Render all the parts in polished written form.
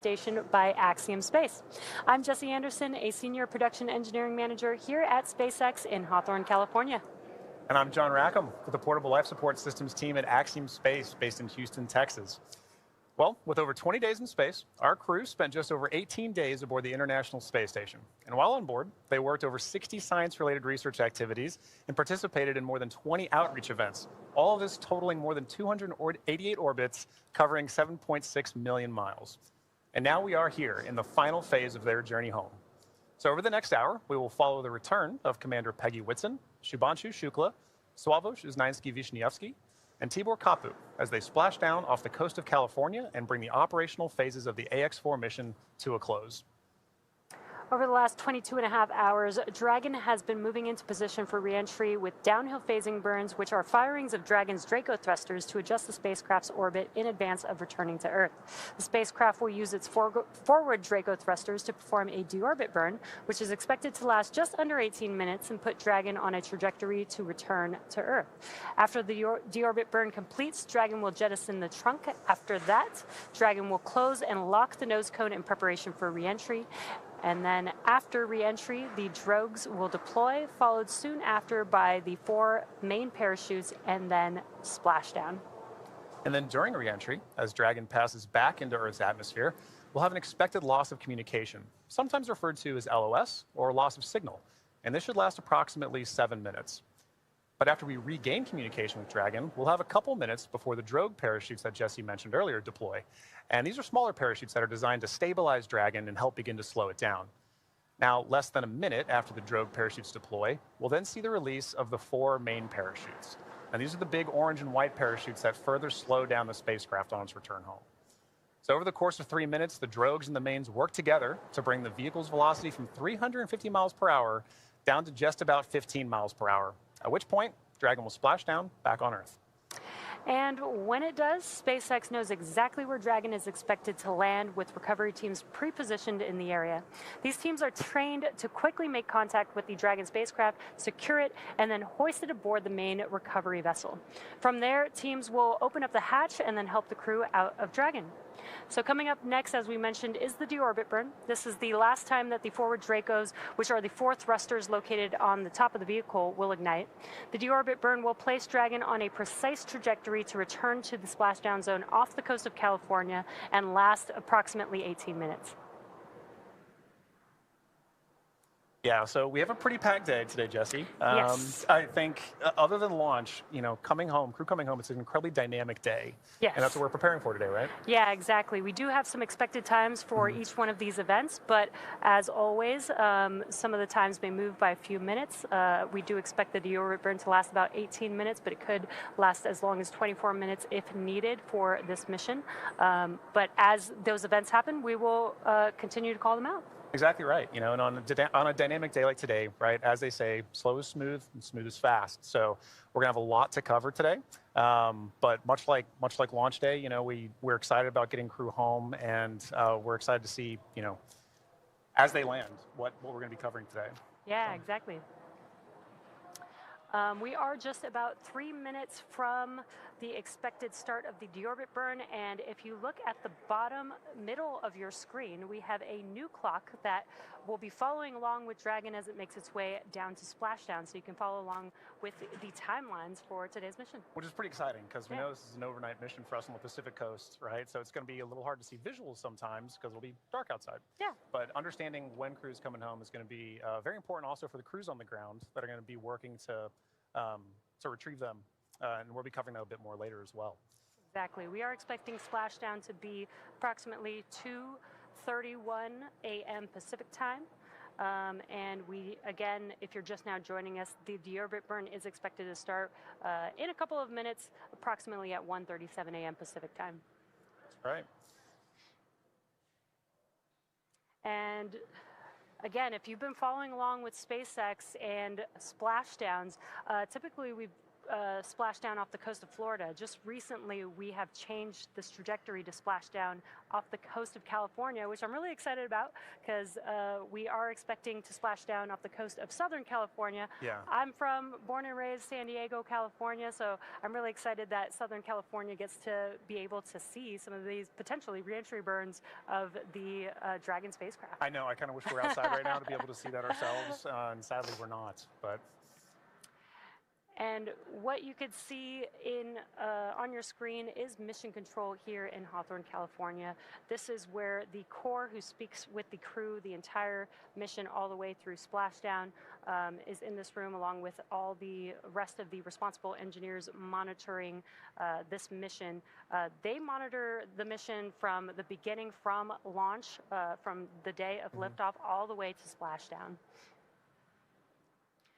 station by Axiom Space. I'm Jesse Anderson, a Senior Production Engineering Manager here at SpaceX in Hawthorne, California. And I'm John Rackham with the Portable Life Support Systems team at Axiom Space, based in Houston, Texas. Well, with over 20 days in space, our crew spent just over 18 days aboard the International Space Station. And while on board, they worked over 60 science-related research activities and participated in more than 20 outreach events, all of this totaling more than 288 orbits, covering 7.6 million miles. And now we are here in the final phase of their journey home. So over the next hour, we will follow the return of Commander Peggy Whitson, Shubhanshu Shukla, Sławomir Znański-Wiśniewski, and Tibor Kapu as they splash down off the coast of California and bring the operational phases of the AX-4 mission to a close. Over the last 22.5 hours, Dragon has been moving into position for reentry with downhill phasing burns, which are firings of Dragon's Draco thrusters to adjust the spacecraft's orbit in advance of returning to Earth. The spacecraft will use its forward Draco thrusters to perform a deorbit burn, which is expected to last just under 18 minutes and put Dragon on a trajectory to return to Earth. After the deorbit burn completes, Dragon will jettison the trunk. After that, Dragon will close and lock the nose cone in preparation for reentry. And then after re-entry, the drogues will deploy, followed soon after by the 4 main parachutes and then splashdown. And then during re-entry, as Dragon passes back into Earth's atmosphere, we'll have an expected loss of communication, sometimes referred to as LOS, or loss of signal. And this should last approximately 7 minutes. But after we regain communication with Dragon, we'll have a couple minutes before the drogue parachutes that Jesse mentioned earlier deploy. And these are smaller parachutes that are designed to stabilize Dragon and help begin to slow it down. Now, less than a minute after the drogue parachutes deploy, we'll then see the release of the 4 main parachutes. And these are the big orange and white parachutes that further slow down the spacecraft on its return home. So over the course of 3 minutes, the drogues and the mains work together to bring the vehicle's velocity from 350 miles per hour down to just about 15 miles per hour. At which point, Dragon will splash down back on Earth. And when it does, SpaceX knows exactly where Dragon is expected to land, with recovery teams pre-positioned in the area. These teams are trained to quickly make contact with the Dragon spacecraft, secure it, and then hoist it aboard the main recovery vessel. From there, teams will open up the hatch and then help the crew out of Dragon. So coming up next, as we mentioned, is the deorbit burn. This is the last time that the forward Dracos, which are the 4 thrusters located on the top of the vehicle, will ignite. The deorbit burn will place Dragon on a precise trajectory to return to the splashdown zone off the coast of California and last approximately 18 minutes. Yeah, so we have a pretty packed day today, Jesse. Yes. I think other than launch, coming home, crew coming home, it's an incredibly dynamic day. Yes. And that's what we're preparing for today, right? Yeah, exactly. We do have some expected times for each one of these events, but as always, some of the times may move by a few minutes. We do expect the deorbit burn to last about 18 minutes, but it could last as long as 24 minutes if needed for this mission. But as those events happen, we will continue to call them out. Exactly right. And on a dynamic day like today, right, as they say, slow is smooth and smooth is fast. So we're going to have a lot to cover today. But much like launch day, we're excited about getting crew home, and we're excited to see, as they land, what we're going to be covering today. Yeah, exactly. We are just about 3 minutes from the expected start of the deorbit burn, and if you look at the bottom middle of your screen, we have a new clock that will be following along with Dragon as it makes its way down to splashdown, so you can follow along with the timelines for today's mission. Which is pretty exciting, because we know this is an overnight mission for us on the Pacific coast, right? So it's going to be a little hard to see visuals sometimes because it'll be dark outside. Yeah. But understanding when crew's coming home is going to be very important also for the crews on the ground that are going to be working to retrieve them, and we'll be covering that a bit more later as well. Exactly. We are expecting splashdown to be approximately 2:31 a.m. Pacific time. And again, if you're just now joining us, the deorbit burn is expected to start in a couple of minutes, approximately at 1:37 a.m. Pacific time. That's right. And again, if you've been following along with SpaceX and splashdowns, typically we've splashdown off the coast of Florida. Just recently, we have changed this trajectory to splashdown off the coast of California, which I'm really excited about because we are expecting to splash down off the coast of Southern California. Yeah. I'm born and raised San Diego, California, so I'm really excited that Southern California gets to be able to see some of these potentially reentry burns of the Dragon spacecraft. I know. I kind of wish we were outside right now to be able to see that ourselves, and sadly we're not. But and what you could see on your screen is mission control here in Hawthorne, California. This is where the Corps, who speaks with the crew the entire mission all the way through splashdown, is in this room along with all the rest of the responsible engineers monitoring this mission. They monitor the mission from the beginning, from launch, from the day of liftoff, all the way to splashdown.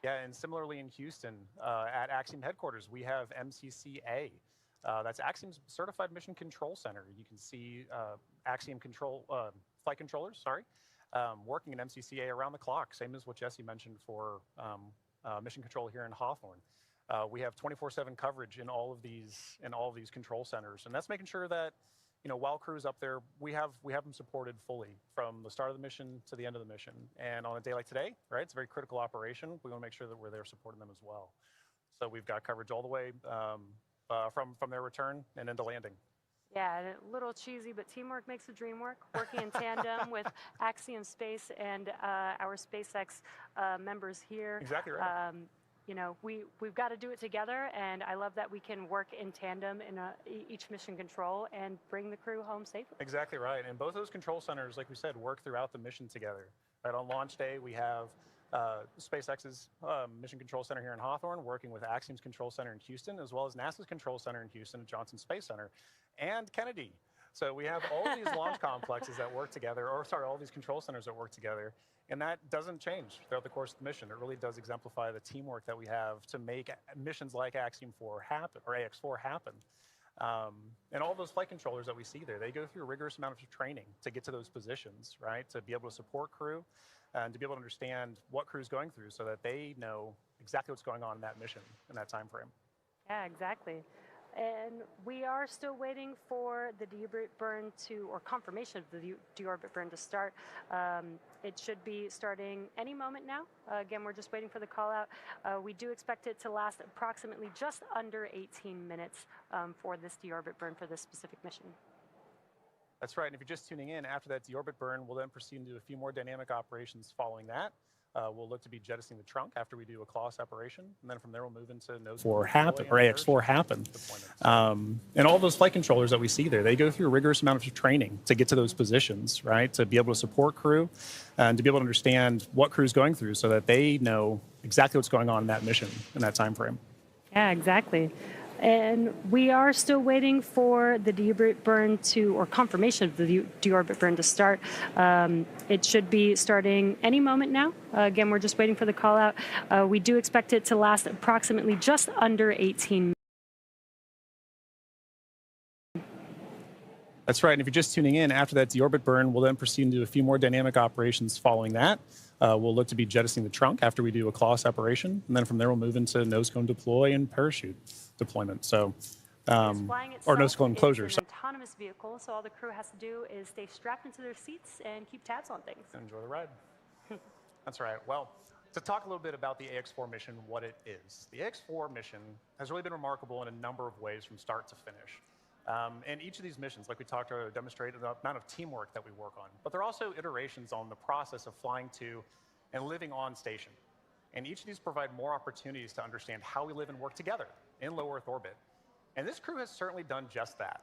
Yeah, and similarly in Houston, at Axiom headquarters, we have MCCA. That's Axiom's Certified Mission Control Center. You can see Axiom flight controllers, working in MCCA around the clock, same as what Jesse mentioned for mission control here in Hawthorne. We have 24/7 coverage in all of these control centers, and that's making sure that, while crew's up there, we have them supported fully from the start of the mission to the end of the mission. And on a day like today, right, it's a very critical operation. We want to make sure that we're there supporting them as well. So we've got coverage all the way from their return and into landing. Yeah, a little cheesy, but teamwork makes the dream work. Working in tandem with Axiom Space and our SpaceX members here. Exactly right. We've got to do it together, and I love that we can work in tandem in each mission control and bring the crew home safely. Exactly right. And both those control centers, like we said, work throughout the mission together. Right, on launch day, we have SpaceX's Mission Control Center here in Hawthorne working with Axiom's Control Center in Houston, as well as NASA's Control Center in Houston at Johnson Space Center and Kennedy. So we have all these launch complexes that work together, all these control centers that work together, and that doesn't change throughout the course of the mission. It really does exemplify the teamwork that we have to make missions like Axiom-4 happen, or AX-4 happen. And all those flight controllers that we see there, they go through a rigorous amount of training to get to those positions, right? To be able to support crew and to be able to understand what crew's going through so that they know exactly what's going on in that mission in that time frame. Yeah, exactly. And we are still waiting for the deorbit burn or confirmation of the deorbit burn to start. It should be starting any moment now. Again, we're just waiting for the call out. We do expect it to last approximately just under 18 minutes for this deorbit burn for this specific mission. That's right. And if you're just tuning in, after that deorbit burn, we'll then proceed into a few more dynamic operations following that. We'll look to be jettisoning the trunk after we do a claw separation, and then from there we'll move into AX-4 happen. And all those flight controllers that we see there, they go through a rigorous amount of training to get to those positions, right? To be able to support crew and to be able to understand what crew's going through so that they know exactly what's going on in that mission in that time frame. Yeah, exactly. And we are still waiting for the deorbit burn or confirmation of the deorbit burn to start. It should be starting any moment now. Again, we're just waiting for the call out. We do expect it to last approximately just under 18 minutes. That's right. And if you're just tuning in, after that deorbit burn, we'll then proceed into a few more dynamic operations following that. We'll look to be jettisoning the trunk after we do a claw separation, and then from there we'll move into nose cone deploy and parachute deployment. So, or nose cone closure. It's an autonomous vehicle, so all the crew has to do is stay strapped into their seats and keep tabs on things. Enjoy the ride. That's right. Well, to talk a little bit about the AX-4 mission, what it is. The AX-4 mission has really been remarkable in a number of ways from start to finish. And each of these missions, like we talked about, demonstrate the amount of teamwork that we work on. But they're also iterations on the process of flying to and living on station. And each of these provide more opportunities to understand how we live and work together in low Earth orbit. And this crew has certainly done just that.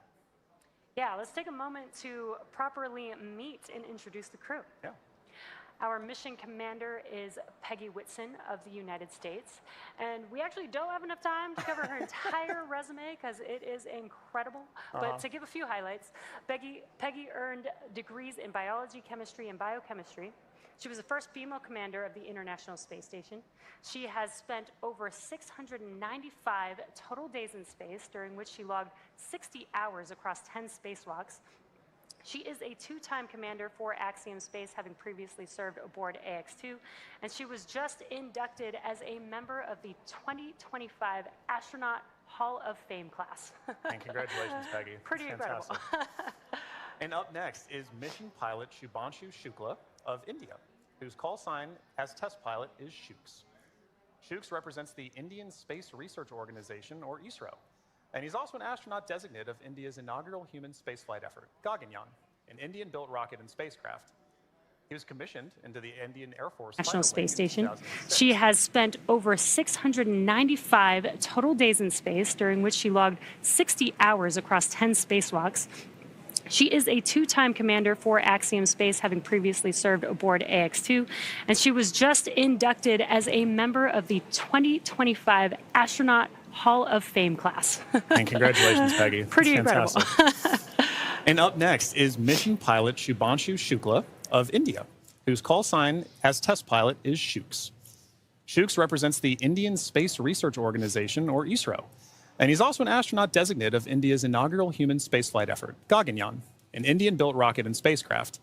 Yeah, let's take a moment to properly meet and introduce the crew. Yeah. Our mission commander is Peggy Whitson of the United States. And we actually don't have enough time to cover her entire resume because it is incredible. But to give a few highlights, Peggy earned degrees in biology, chemistry, and biochemistry. She was the first female commander of the International Space Station. She has spent over 695 total days in space, during which she logged 60 hours across 10 spacewalks. She is a two-time commander for Axiom Space, having previously served aboard AX-2, and she was just inducted as a member of the 2025 Astronaut Hall of Fame class. And congratulations, Peggy. Pretty incredible. And up next is mission pilot Shubhanshu Shukla of India, whose call sign as test pilot is Shooks. Shooks represents the Indian Space Research Organization, or ISRO, and he's also an astronaut designate of India's inaugural human spaceflight effort, Gaganyaan, an Indian-built rocket and spacecraft. He was commissioned into the Indian Air Force National Space Station. 2006. She has spent over 695 total days in space, during which she logged 60 hours across 10 spacewalks. She is a two-time commander for Axiom Space, having previously served aboard AX-2, and she was just inducted as a member of the 2025 Astronaut Hall of Fame class. And congratulations, Peggy. Pretty incredible. And up next is mission pilot Shubhanshu Shukla of India, whose call sign as test pilot is Shooks. Shooks represents the Indian Space Research Organization, or ISRO, and he's also an astronaut designate of India's inaugural human spaceflight effort, Gaganyaan, an Indian-built rocket and spacecraft.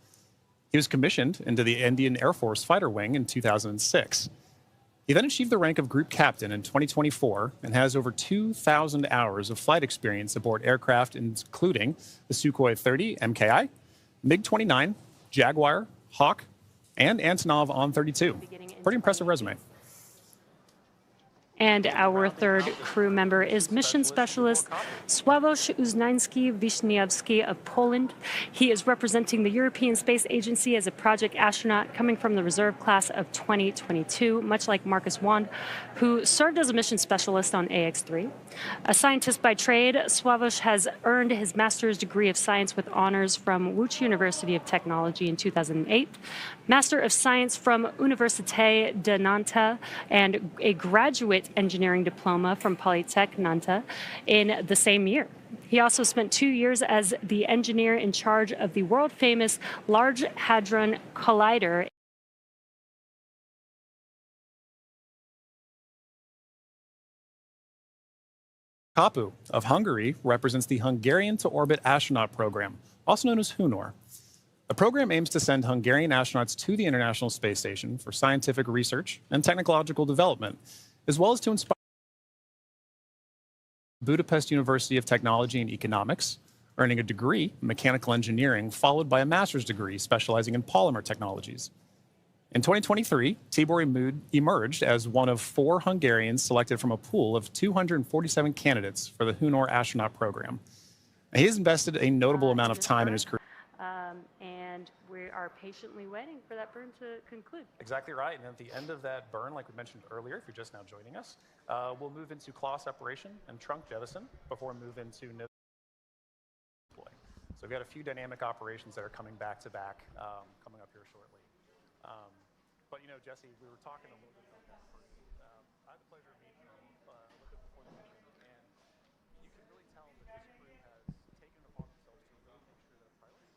He was commissioned into the Indian Air Force Fighter Wing in 2006. He then achieved the rank of Group Captain in 2024 and has over 2,000 hours of flight experience aboard aircraft, including the Sukhoi 30 MKI, MiG-29, Jaguar, Hawk, and Antonov On-32. Pretty impressive resume. And our third crew member is mission specialist Sławomir Uznański-Wiśniewski of Poland. He is representing the European Space Agency as a project astronaut coming from the reserve class of 2022, much like Marcus Wand, who served as a mission specialist on AX-3. A scientist by trade, Sławomir has earned his master's degree of science with honors from Łódź University of Technology in 2008, Master of Science from Université de Nantes, and a graduate engineering diploma from Polytech Nantes in the same year. He also spent 2 years as the engineer in charge of the world-famous Large Hadron Collider. Kapu of Hungary represents the Hungarian to Orbit Astronaut Program, also known as HUNOR. The program aims to send Hungarian astronauts to the International Space Station for scientific research and technological development, as well as to inspire Budapest University of Technology and Economics, earning a degree in mechanical engineering, followed by a master's degree specializing in polymer technologies. In 2023, Tibor emerged as one of 4 Hungarians selected from a pool of 247 candidates for the HUNOR astronaut program. He has invested a notable amount of time in his career. And we are patiently waiting for that burn to conclude. Exactly right. And at the end of that burn, like we mentioned earlier, if you're just now joining us, we'll move into claw separation and trunk jettison before we move into deploy. So we've got a few dynamic operations that are coming back to back, coming up here shortly. But you know, Jesse, we were talking a little bit about that first. I had the pleasure of meeting them a little bit before the mission, and you can really tell that this crew has taken it upon themselves to really make sure that pilots.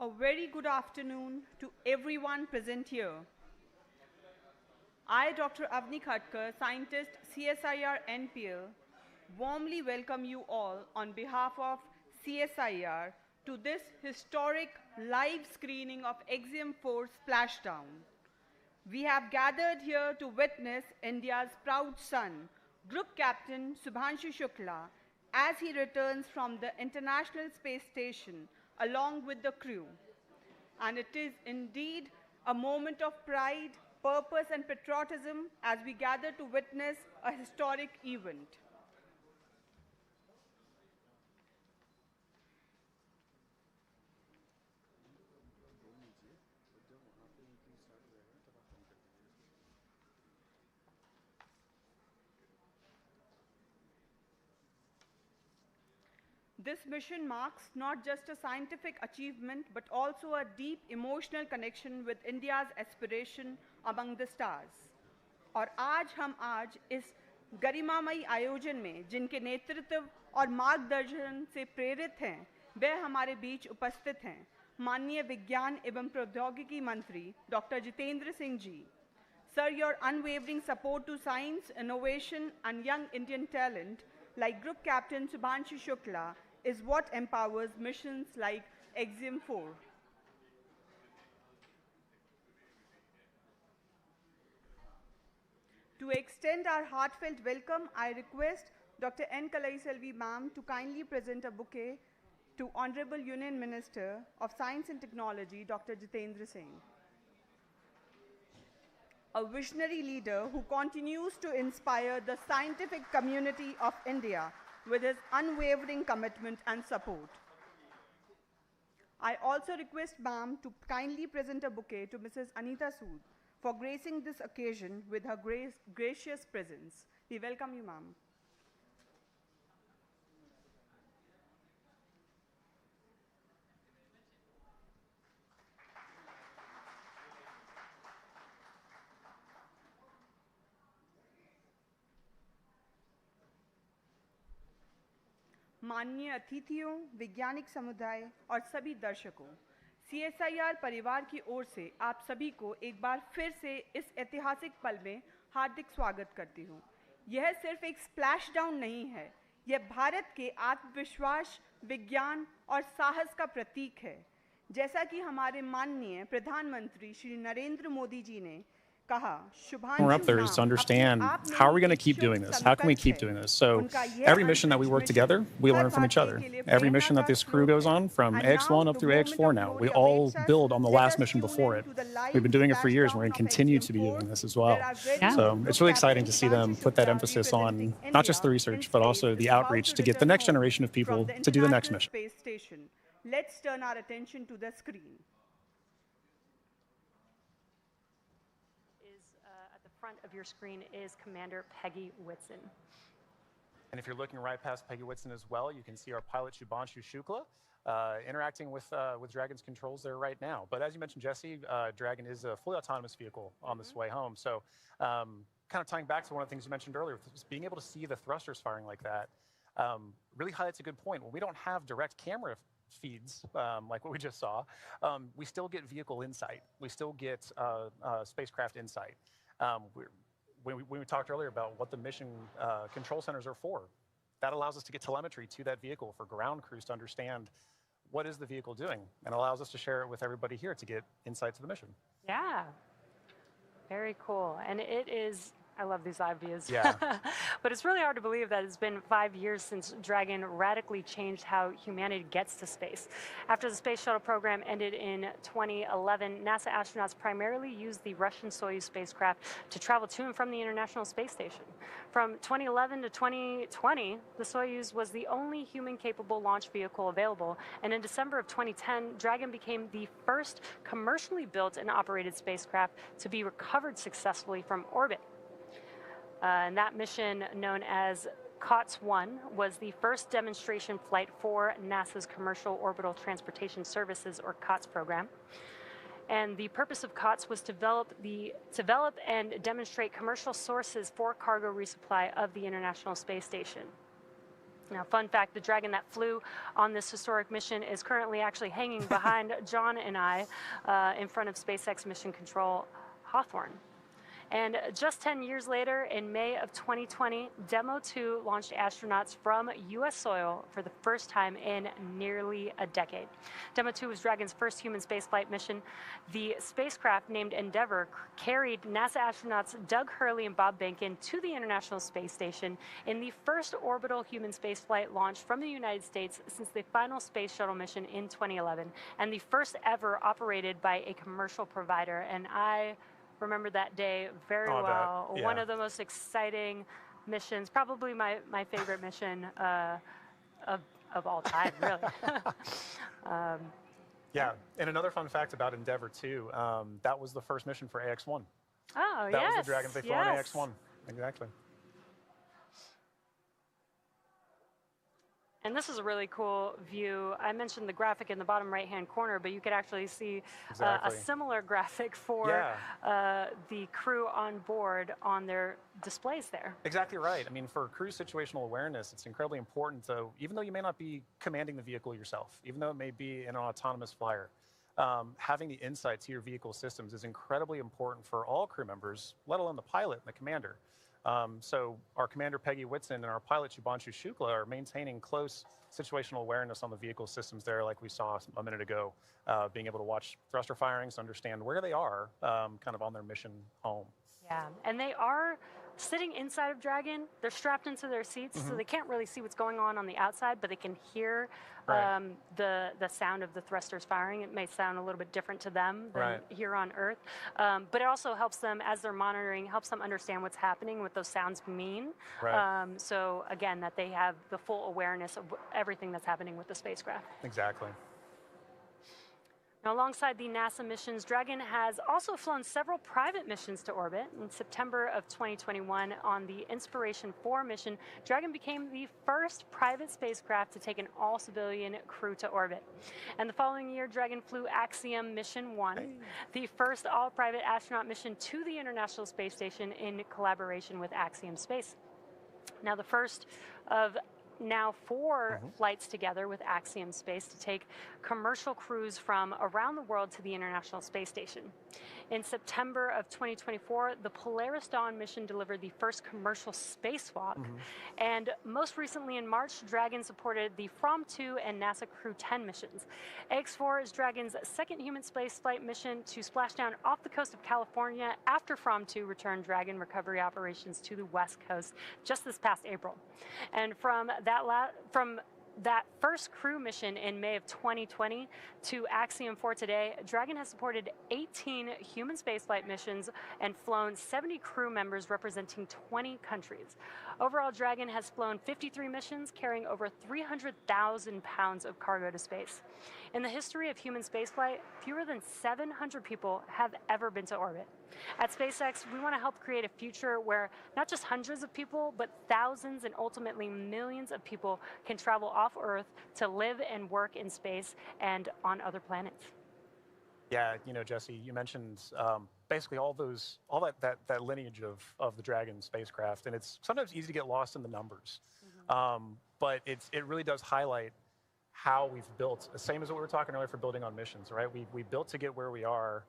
A very good afternoon to everyone present here. I, Dr. Avni Khatkar, scientist, CSIR NPL, warmly welcome you all on behalf of CSIR to this historic live screening of Axiom-4 Splashdown. We have gathered here to witness India's proud son, Group Captain Shubhanshu Shukla, as he returns from the International Space Station along with the crew. And it is indeed a moment of pride, purpose, and patriotism as we gather to witness a historic event. This mission marks not just a scientific achievement, but also a deep emotional connection with India's aspiration among the stars. और आज हम आज इस गरिमामयी आयोजन में जिनके नेतृत्व और मार्गदर्शन से प्रेरित हैं, वे हमारे बीच उपस्थित हैं, माननीय विज्ञान एवं प्रौद्योगिकी मंत्री doctor Jitendra Singh ji. Sir, your unwavering support to science, innovation, and young Indian talent, like Group Captain Shubhanshu Shukla, is what empowers missions like Axiom-4. To extend our heartfelt welcome, I request Dr. N. Kalaiselvi ma'am to kindly present a bouquet to Honorable Union Minister of Science and Technology, Dr. Jitendra Singh. A visionary leader who continues to inspire the scientific community of India with his unwavering commitment and support. I also request ma'am to kindly present a bouquet to Mrs. Anita Sood for gracing this occasion with her gracious presence. We welcome you, ma'am. माननीय अतिथियों, वैज्ञानिक समुदाय और सभी दर्शकों, CSIR परिवार की ओर से आप सभी को एक बार फिर से इस ऐतिहासिक पल में हार्दिक स्वागत करती हूँ। यह सिर्फ एक स्प्लैश डाउन नहीं है, यह भारत के आत्मविश्वास, विज्ञान और साहस का प्रतीक है। जैसा कि हमारे माननीय प्रधानमंत्री श्री नरेंद्र मोदी जी ने We're up there is to understand how are we going to keep doing this? How can we keep doing this? So every mission that we work together, we learn from each other. Every mission that this crew goes on, from AX1 up through AX4 now, we all build on the last mission before it. We've been doing it for years, and we're going to continue to be doing this as well. Yeah. So it's really exciting to see them put that emphasis on not just the research, but also the outreach to get the next generation of people to do the next mission. Let's turn our attention to the screen. Front of your screen is Commander Peggy Whitson. And if you're looking right past Peggy Whitson as well, you can see our pilot Shubhanshu Shukla interacting with Dragon's controls there right now. But as you mentioned, Jesse, Dragon is a fully autonomous vehicle on this way home. So kind of tying back to one of the things you mentioned earlier, being able to see the thrusters firing like that really highlights a good point. When we don't have direct camera feeds like what we just saw, we still get vehicle insight. We still get spacecraft insight. When we talked earlier about what the mission control centers are for, that allows us to get telemetry to that vehicle for ground crews to understand what is the vehicle doing, and allows us to share it with everybody here to get insight to the mission. Yeah, very cool. And it is, I love these live views. Yeah. But it's really hard to believe that it's been 5 years since Dragon radically changed how humanity gets to space. After the space shuttle program ended in 2011, NASA astronauts primarily used the Russian Soyuz spacecraft to travel to and from the International Space Station. From 2011 to 2020, the Soyuz was the only human-capable launch vehicle available, and in December of 2010, Dragon became the first commercially built and operated spacecraft to be recovered successfully from orbit. And that mission, known as COTS-1, was the first demonstration flight for NASA's Commercial Orbital Transportation Services, or COTS program. And the purpose of COTS was to develop and demonstrate commercial sources for cargo resupply of the International Space Station. Now, fun fact, the Dragon that flew on this historic mission is currently actually hanging behind John and I in front of SpaceX Mission Control Hawthorne. And just 10 years later, in May of 2020, Demo 2 launched astronauts from U.S. soil for the first time in nearly a decade. Demo 2 was Dragon's first human spaceflight mission. The spacecraft, named Endeavour, carried NASA astronauts Doug Hurley and Bob Behnken to the International Space Station in the first orbital human spaceflight launch from the United States since the final space shuttle mission in 2011, and the first ever operated by a commercial provider. And I remember that day very well. Yeah. One of the most exciting missions, probably my favorite mission of all time, really. Yeah, and another fun fact about Endeavour too, that was the first mission for AX1. Oh, that was the Dragon they flew on AX1. Exactly. And this is a really cool view. I mentioned the graphic in the bottom right-hand corner, but you could actually see a similar graphic for the crew on board on their displays there. Exactly right. I mean, for crew situational awareness, it's incredibly important, though, even though you may not be commanding the vehicle yourself, even though it may be an autonomous flyer, having the insight to your vehicle systems is incredibly important for all crew members, let alone the pilot and the commander. So our commander, Peggy Whitson, and our pilot, Shubhanshu Shukla, are maintaining close situational awareness on the vehicle systems there, like we saw a minute ago, being able to watch thruster firings, understand where they are kind of on their mission home. Yeah, and they are sitting inside of Dragon. They're strapped into their seats, so they can't really see what's going on the outside, but they can hear the sound of the thrusters firing. It may sound a little bit different to them than here on Earth, but it also helps them, as they're monitoring, helps them understand what's happening, what those sounds mean. So again, that they have the full awareness of everything that's happening with the spacecraft. Exactly. Now, alongside the NASA missions, Dragon has also flown several private missions to orbit. In September of 2021, on the Inspiration-4 mission, Dragon became the first private spacecraft to take an all-civilian crew to orbit. And the following year, Dragon flew Axiom Mission 1, the first all-private astronaut mission to the International Space Station in collaboration with Axiom Space. Now, the first of now 4 flights together with Axiom Space to take commercial crews from around the world to the International Space Station. In September of 2024, the Polaris Dawn mission delivered the first commercial spacewalk. And most recently in March, Dragon supported the From-2 and NASA Crew 10 missions. Ax-4 is Dragon's second human spaceflight mission to splashdown off the coast of California after From-2 returned Dragon recovery operations to the West Coast just this past April. And from that first crew mission in May of 2020 to Axiom-4 today, Dragon has supported 18 human spaceflight missions and flown 70 crew members representing 20 countries. Overall, Dragon has flown 53 missions, carrying over 300,000 pounds of cargo to space. In the history of human spaceflight, fewer than 700 people have ever been to orbit. At SpaceX, we want to help create a future where not just hundreds of people, but thousands and ultimately millions of people can travel off Earth to live and work in space and on other planets. Yeah, you know, Jesse, you mentioned basically all that lineage of the Dragon spacecraft, and it's sometimes easy to get lost in the numbers. But it really does highlight how we've built, the same as what we were talking earlier for building on missions, right? We built to get where we are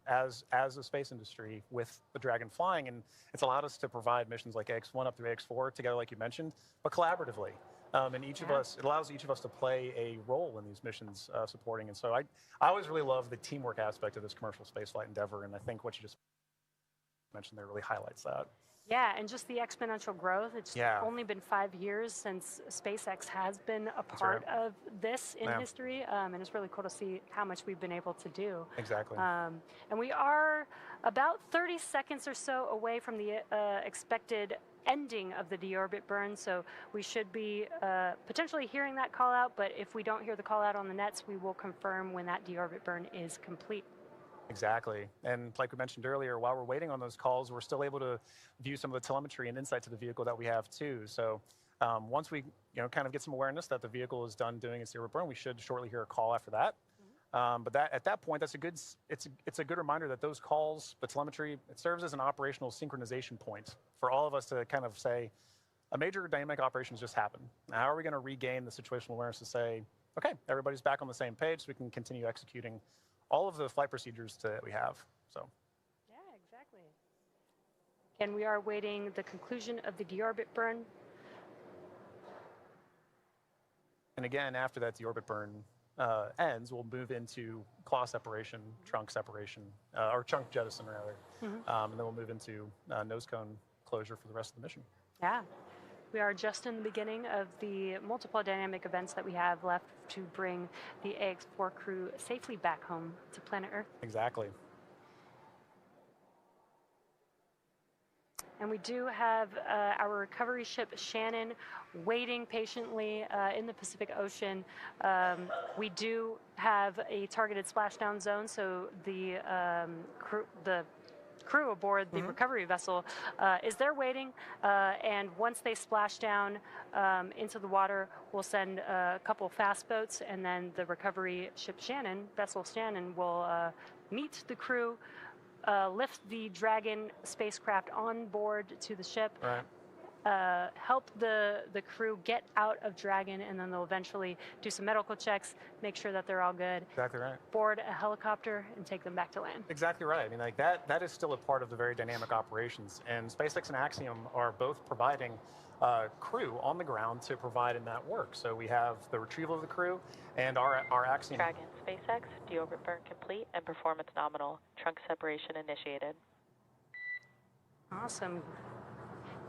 as a space industry with the Dragon flying, and it's allowed us to provide missions like X1 up through X4 together, like you mentioned, but collaboratively. And each of us, it allows each of us to play a role in these missions supporting. And so I always really love the teamwork aspect of this commercial spaceflight endeavor, and I think what you just mentioned there really highlights that. Yeah, and just the exponential growth. It's only been 5 years since SpaceX has been a part of this in history, and it's really cool to see how much we've been able to do. Exactly. And we are about 30 seconds or so away from the expected ending of the deorbit burn, so we should be potentially hearing that call out, but if we don't hear the call out on the nets, we will confirm when that deorbit burn is complete. Exactly. And like we mentioned earlier, while we're waiting on those calls, we're still able to view some of the telemetry and insight to the vehicle that we have too. So once we kind of get some awareness that the vehicle is done doing its deorbit burn, we should shortly hear a call after that. But at that point, it's a good reminder that those calls, the telemetry, it serves as an operational synchronization point for all of us to kind of say, a major dynamic operation has just happened. Now, how are we going to regain the situational awareness to say, okay, everybody's back on the same page so we can continue executing all of the flight procedures that we have. So. Yeah, exactly. And we are awaiting the conclusion of the deorbit burn. And again, after that deorbit burn ends, we'll move into claw separation, trunk separation, or chunk jettison rather. And then we'll move into nose cone closure for the rest of the mission. Yeah. We are just in the beginning of the multiple dynamic events that we have left to bring the Ax-4 crew safely back home to planet Earth. Exactly. And we do have our recovery ship Shannon waiting patiently in the Pacific Ocean. We do have a targeted splashdown zone, so the crew aboard the recovery vessel is there waiting, and once they splash down into the water, we'll send a couple fast boats, and then the recovery ship vessel Shannon will meet the crew, lift the Dragon spacecraft on board to the ship, help the crew get out of Dragon, and then they'll eventually do some medical checks, make sure that they're all good. Exactly right. Board a helicopter and take them back to land. Exactly right. I mean, like that is still a part of the very dynamic operations, and SpaceX and Axiom are both providing crew on the ground to provide in that work. So we have the retrieval of the crew and our Axiom. Dragon, SpaceX, deorbit burn complete and performance nominal. Trunk separation initiated. Awesome.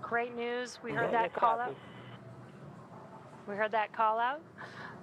Great news. We heard that call out. We heard that call out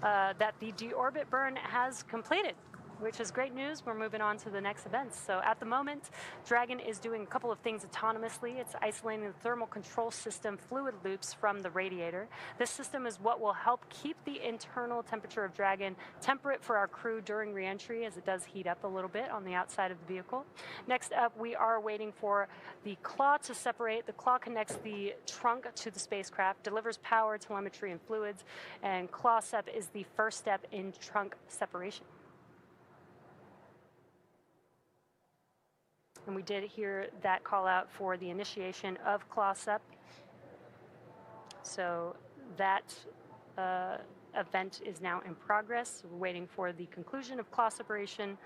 that the deorbit burn has completed, which is great news. We're moving on to the next events. So at the moment, Dragon is doing a couple of things autonomously. It's isolating the thermal control system fluid loops from the radiator. This system is what will help keep the internal temperature of Dragon temperate for our crew during reentry, as it does heat up a little bit on the outside of the vehicle. Next up, we are waiting for the claw to separate. The claw connects the trunk to the spacecraft, delivers power, telemetry, and fluids, and claw sep is the first step in trunk separation. And we did hear that call out for the initiation of claw sep. So that event is now in progress. We're waiting for the conclusion of claw separation.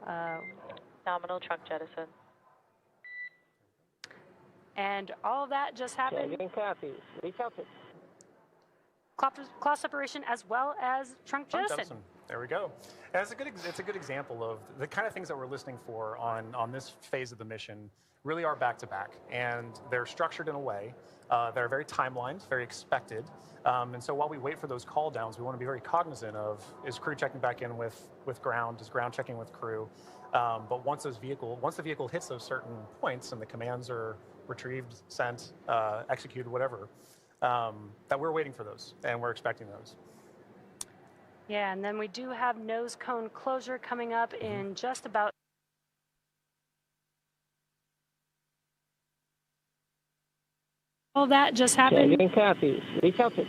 Nominal trunk jettison. And all of that just happened. Copy. Recopy. Claw separation as well as trunk jettison. There we go. And it's a good example of the kind of things that we're listening for on this phase of the mission. Really are back to back, and they're structured in a way that are very timelined, very expected. And so while we wait for those call downs, we want to be very cognizant of, is crew checking back in with ground, is ground checking with crew. But once the vehicle hits those certain points and the commands are retrieved, sent, executed, whatever, that we're waiting for those and we're expecting those. Yeah, and then we do have nose cone closure coming up in just about. All that just happened. Copy. Recopy.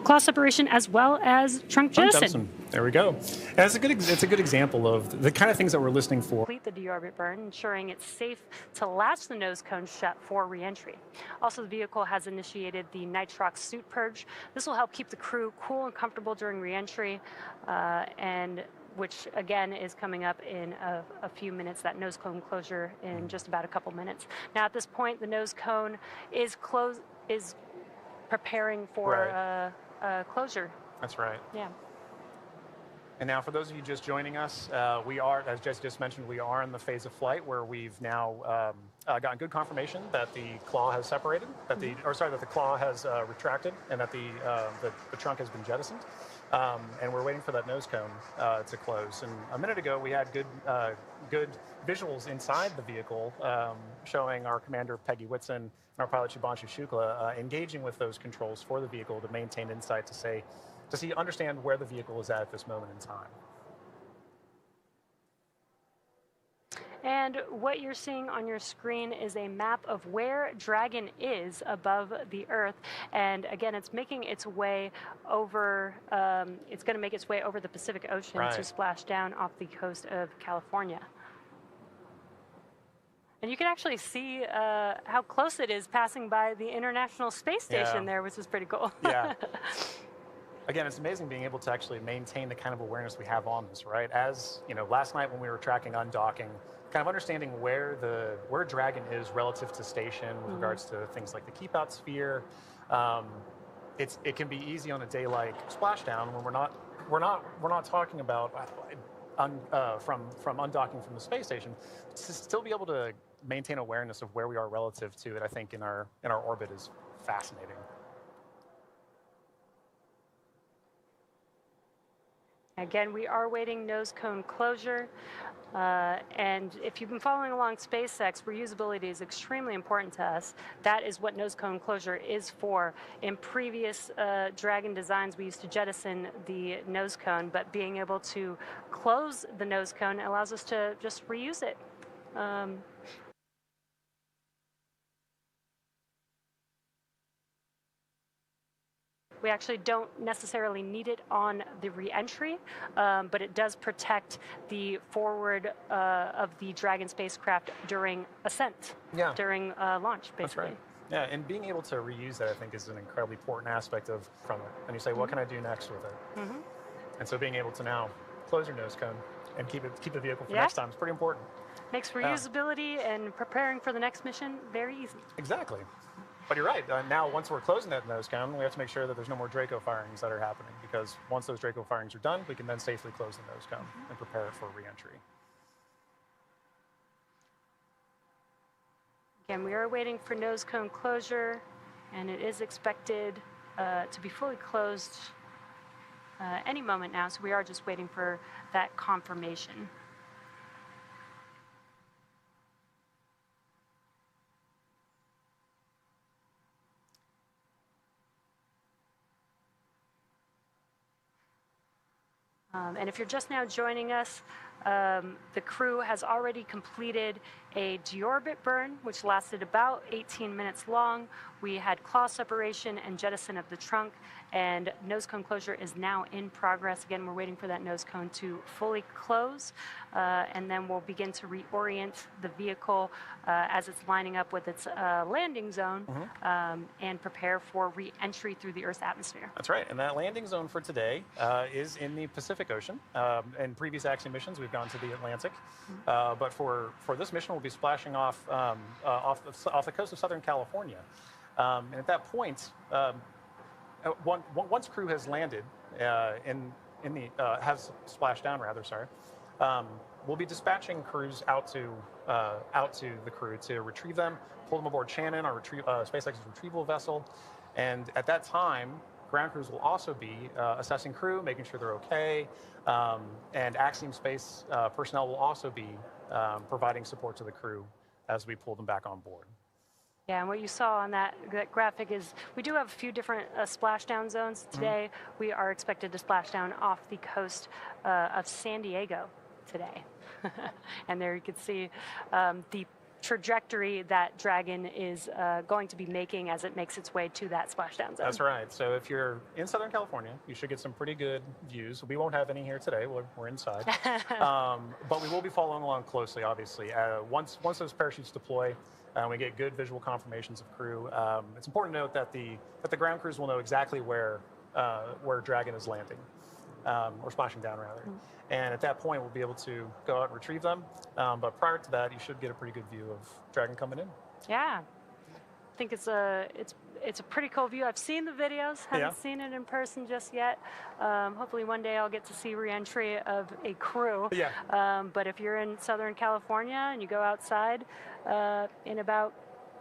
Claw separation as well as trunk jettison. There we go. And it's a good example of the kind of things that we're listening for. Complete the deorbit burn, ensuring it's safe to latch the nose cone shut for reentry. Also, the vehicle has initiated the nitrox suit purge. This will help keep the crew cool and comfortable during reentry, and which again is coming up in a few minutes. That nose cone closure in just about a couple minutes. Now, at this point, the nose cone is preparing for closure. That's right. Yeah. And now, for those of you just joining us, we are, as Jess just mentioned, we are in the phase of flight where we've now gotten good confirmation that the claw has separated, that the claw has retracted, and that the trunk has been jettisoned. And we're waiting for that nose cone to close. And a minute ago, we had good visuals inside the vehicle showing our commander, Peggy Whitson, and our pilot, Shubhanshu Shukla, engaging with those controls for the vehicle to maintain insight to understand where the vehicle is at this moment in time. And what you're seeing on your screen is a map of where Dragon is above the Earth. And again, it's making its way over, it's going to make its way over the Pacific Ocean to splash down off the coast of California. And you can actually see how close it is passing by the International Space Station there, which is pretty cool. Yeah. Again, it's amazing being able to actually maintain the kind of awareness we have on this, right? As you know, last night when we were tracking undocking, kind of understanding where Dragon is relative to station with regards to things like the keep out sphere. It can be easy on a day like Splashdown when we're not talking about from undocking from the space station, to still be able to maintain awareness of where we are relative to it. I think in our orbit is fascinating. Again, we are waiting nose cone closure. And if you've been following along SpaceX, reusability is extremely important to us. That is what nose cone closure is for. In previous Dragon designs, we used to jettison the nose cone, but being able to close the nose cone allows us to just reuse it. We actually don't necessarily need it on the re-entry, but it does protect the forward of the Dragon spacecraft during ascent, during launch, basically. That's right. Yeah, and being able to reuse that, I think, is an incredibly important aspect from it. And you say, what can I do next with it? And so being able to now close your nose cone and keep the vehicle for next time is pretty important. Makes reusability and preparing for the next mission very easy. Exactly. But you're right. Now, once we're closing that nose cone, we have to make sure that there's no more Draco firings that are happening, because once those Draco firings are done, we can then safely close the nose cone and prepare it for re-entry. Again, we are waiting for nose cone closure, and it is expected to be fully closed any moment now, so we are just waiting for that confirmation. And if you're just now joining us, the crew has already completed a deorbit burn, which lasted about 18 minutes long. We had claw separation and jettison of the trunk, and nose cone closure is now in progress. Again, we're waiting for that nose cone to fully close, and then we'll begin to reorient the vehicle as it's lining up with its landing zone and prepare for re-entry through the Earth's atmosphere. That's right, and that landing zone for today is in the Pacific Ocean. In previous Axiom missions, we've gone to the Atlantic, but for this mission, we'll be splashing off the coast of Southern California. And at that point, once crew has landed has splashed down rather, sorry, we'll be dispatching crews out to the crew to retrieve them, pull them aboard Shannon, our SpaceX's retrieval vessel, and at that time, ground crews will also be assessing crew, making sure they're okay, and Axiom Space personnel will also be providing support to the crew as we pull them back on board. Yeah, and what you saw on that graphic is we do have a few different splashdown zones today. We are expected to splash down off the coast of San Diego today. And there you can see the trajectory that Dragon is going to be making as it makes its way to that splashdown zone. That's right. So if you're in Southern California, you should get some pretty good views. We won't have any here today. We're inside. But we will be following along closely, obviously. Once those parachutes deploy, we get good visual confirmations of crew. It's important to note that the ground crews will know exactly where Dragon is landing, or splashing down, rather. And at that point, we'll be able to go out and retrieve them. But prior to that, you should get a pretty good view of Dragon coming in. Yeah, I think it's a pretty cool view. I've seen the videos, haven't seen it in person just yet. Hopefully one day I'll get to see re-entry of a crew. But if you're in Southern California and you go outside in about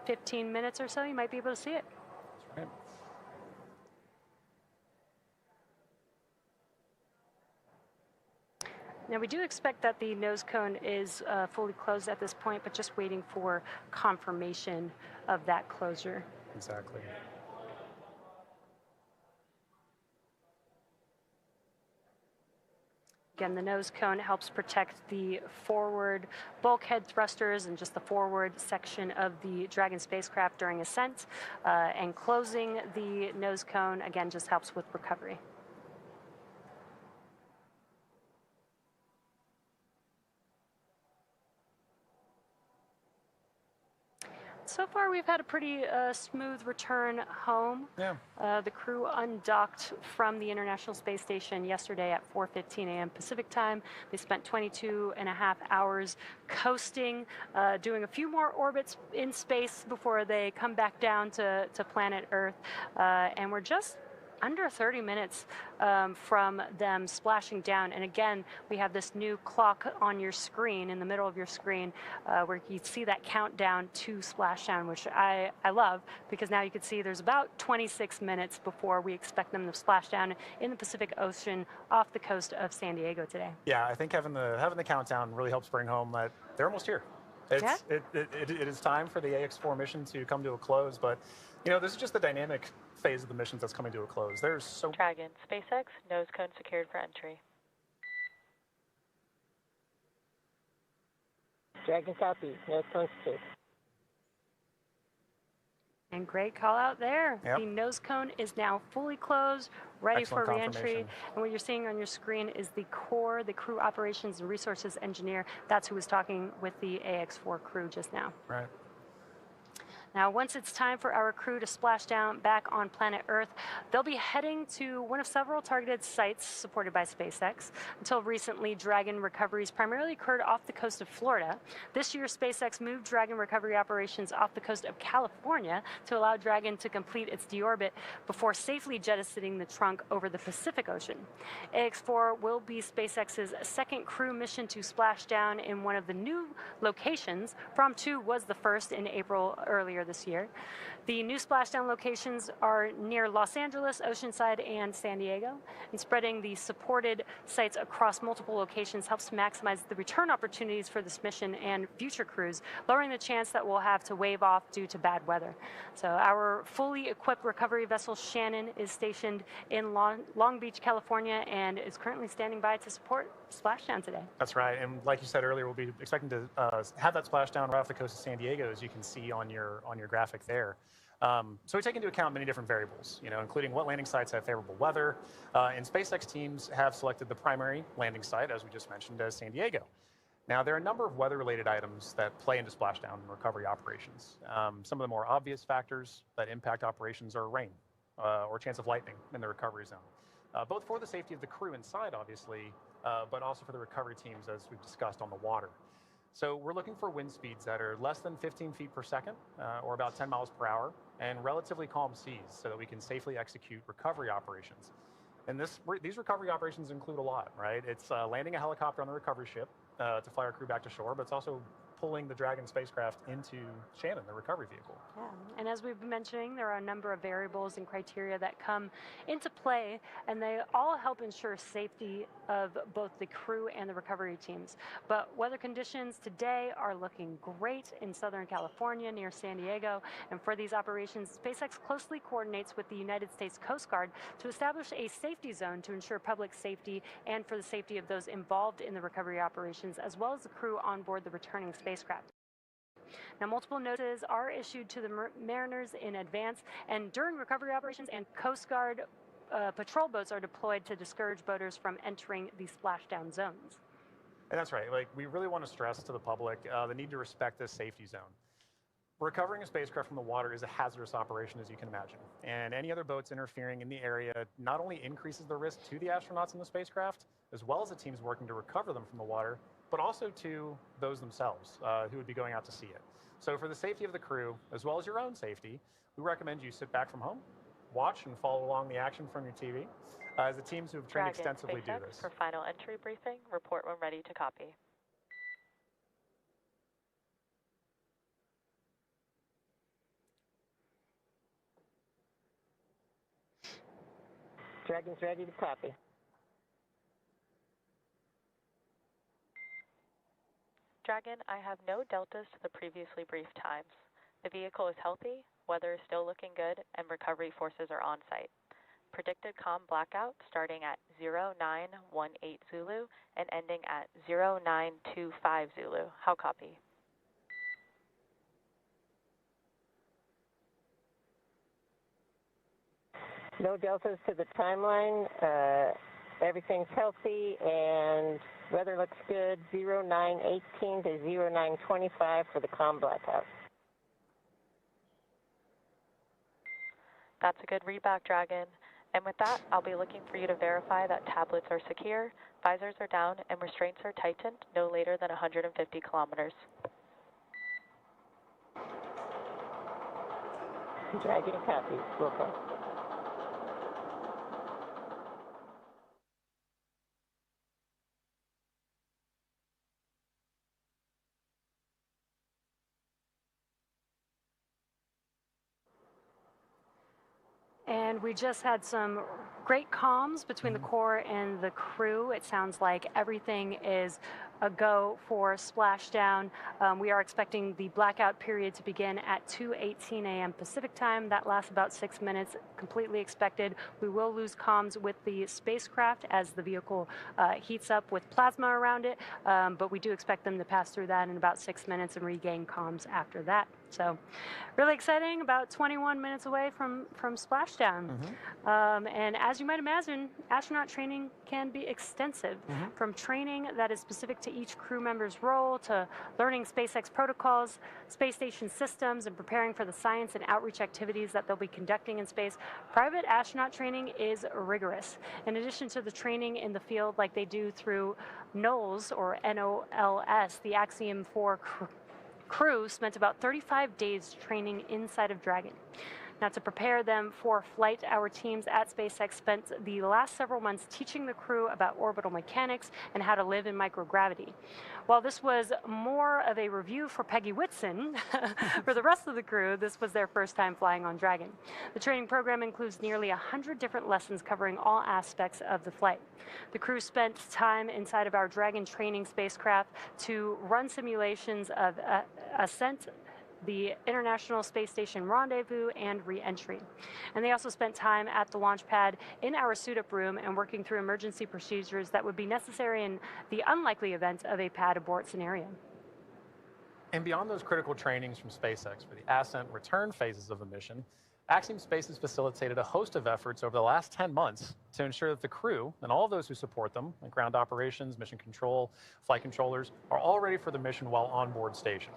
15 minutes or so, you might be able to see it. That's right. Now, we do expect that the nose cone is fully closed at this point, but just waiting for confirmation of that closure. Exactly. Again, the nose cone helps protect the forward bulkhead thrusters and just the forward section of the Dragon spacecraft during ascent. And closing the nose cone, again, just helps with recovery. So far, we've had a pretty smooth return home. Yeah. The crew undocked from the International Space Station yesterday at 4:15 a.m. Pacific time. They spent 22.5 hours coasting, doing a few more orbits in space before they come back down to planet Earth. And we're just under 30 minutes from them splashing down. And again, we have this new clock on your screen, in the middle of your screen, where you see that countdown to splashdown, which I love, because now you can see there's about 26 minutes before we expect them to splash down in the Pacific Ocean off the coast of San Diego today. Yeah, I think having the countdown really helps bring home that they're almost here. It is time for the AX-4 mission to come to a close, but this is just the dynamic phase of the missions that's coming to a close. There's so Dragon, SpaceX, nose cone secured for entry. Dragon copy. Nose cone secured. And great call out there. Yep. The nose cone is now fully closed, ready Excellent for reentry. confirmation. And what you're seeing on your screen is the core, the crew operations and resources engineer. That's who was talking with the AX-4 crew just now. Right. Now, once it's time for our crew to splash down back on planet Earth, they'll be heading to one of several targeted sites supported by SpaceX. Until recently, Dragon recoveries primarily occurred off the coast of Florida. This year, SpaceX moved Dragon recovery operations off the coast of California to allow Dragon to complete its deorbit before safely jettisoning the trunk over the Pacific Ocean. AX-4 will be SpaceX's second crew mission to splash down in one of the new locations. Prom 2 was the first in April earlier this year. The new splashdown locations are near Los Angeles, Oceanside, and San Diego. And spreading the supported sites across multiple locations helps maximize the return opportunities for this mission and future crews, lowering the chance that we'll have to wave off due to bad weather. So our fully equipped recovery vessel Shannon is stationed in Long Beach, California, and is currently standing by to support splashdown today. That's right, and like you said earlier, we'll be expecting to have that splashdown right off the coast of San Diego, as you can see on your graphic there. So we take into account many different variables, including what landing sites have favorable weather. And SpaceX teams have selected the primary landing site, as we just mentioned, as San Diego. Now, there are a number of weather-related items that play into splashdown and recovery operations. Some of the more obvious factors that impact operations are rain or chance of lightning in the recovery zone, both for the safety of the crew inside, obviously, but also for the recovery teams, as we've discussed, on the water. So we're looking for wind speeds that are less than 15 feet per second, or about 10 miles per hour, and relatively calm seas so that we can safely execute recovery operations. And these recovery operations include a lot, right? It's landing a helicopter on the recovery ship to fly our crew back to shore, but it's also pulling the Dragon spacecraft into Shannon, the recovery vehicle. Yeah, and as we've been mentioning, there are a number of variables and criteria that come into play, and they all help ensure safety of both the crew and the recovery teams. But weather conditions today are looking great in Southern California near San Diego, and for these operations, SpaceX closely coordinates with the United States Coast Guard to establish a safety zone to ensure public safety and for the safety of those involved in the recovery operations, as well as the crew on board the returning spacecraft. Now, multiple notices are issued to the mariners in advance and during recovery operations, and Coast Guard patrol boats are deployed to discourage boaters from entering the splashdown zones. And that's right. We really want to stress to the public the need to respect this safety zone. Recovering a spacecraft from the water is a hazardous operation, as you can imagine. And any other boats interfering in the area not only increases the risk to the astronauts in the spacecraft, as well as the teams working to recover them from the water, but also to those themselves who would be going out to see it. So for the safety of the crew, as well as your own safety, we recommend you sit back from home, watch and follow along the action from your TV, as the teams who have trained extensively do this. For final entry briefing, report when ready to copy. Dragon's ready to copy. Dragon, I have no deltas to the previously briefed times. The vehicle is healthy, weather is still looking good, and recovery forces are on site. Predicted COM blackout starting at 0918 Zulu and ending at 0925 Zulu. How copy? No deltas to the timeline. Everything's healthy and weather looks good. 0918 to 0925 for the COM blackout. That's a good readback, Dragon. And with that, I'll be looking for you to verify that tablets are secure, visors are down, and restraints are tightened no later than 150 kilometers. Dragon copies. Welcome. And we just had some great comms between the core and the crew. It sounds like everything is a go for splashdown. We are expecting the blackout period to begin at 2:18 a.m. Pacific time. That lasts about 6 minutes, completely expected. We will lose comms with the spacecraft as the vehicle heats up with plasma around it, but we do expect them to pass through that in about 6 minutes and regain comms after that. So really exciting, about 21 minutes away from Splashdown. And as you might imagine, astronaut training can be extensive, from training that is specific to each crew member's role to learning SpaceX protocols, space station systems, and preparing for the science and outreach activities that they'll be conducting in space. Private astronaut training is rigorous. In addition to the training in the field like they do through NOLS, or N-O-L-S, the Axiom-4 crew spent about 35 days training inside of Dragon. Now, to prepare them for flight, our teams at SpaceX spent the last several months teaching the crew about orbital mechanics and how to live in microgravity. While this was more of a review for Peggy Whitson, for the rest of the crew, this was their first time flying on Dragon. The training program includes nearly 100 different lessons covering all aspects of the flight. The crew spent time inside of our Dragon training spacecraft to run simulations of ascent, the International Space Station rendezvous, and re-entry. And they also spent time at the launch pad in our suit-up room and working through emergency procedures that would be necessary in the unlikely event of a pad abort scenario. And beyond those critical trainings from SpaceX for the ascent and return phases of the mission, Axiom Space has facilitated a host of efforts over the last 10 months to ensure that the crew and all those who support them, like ground operations, mission control, flight controllers, are all ready for the mission while on board station.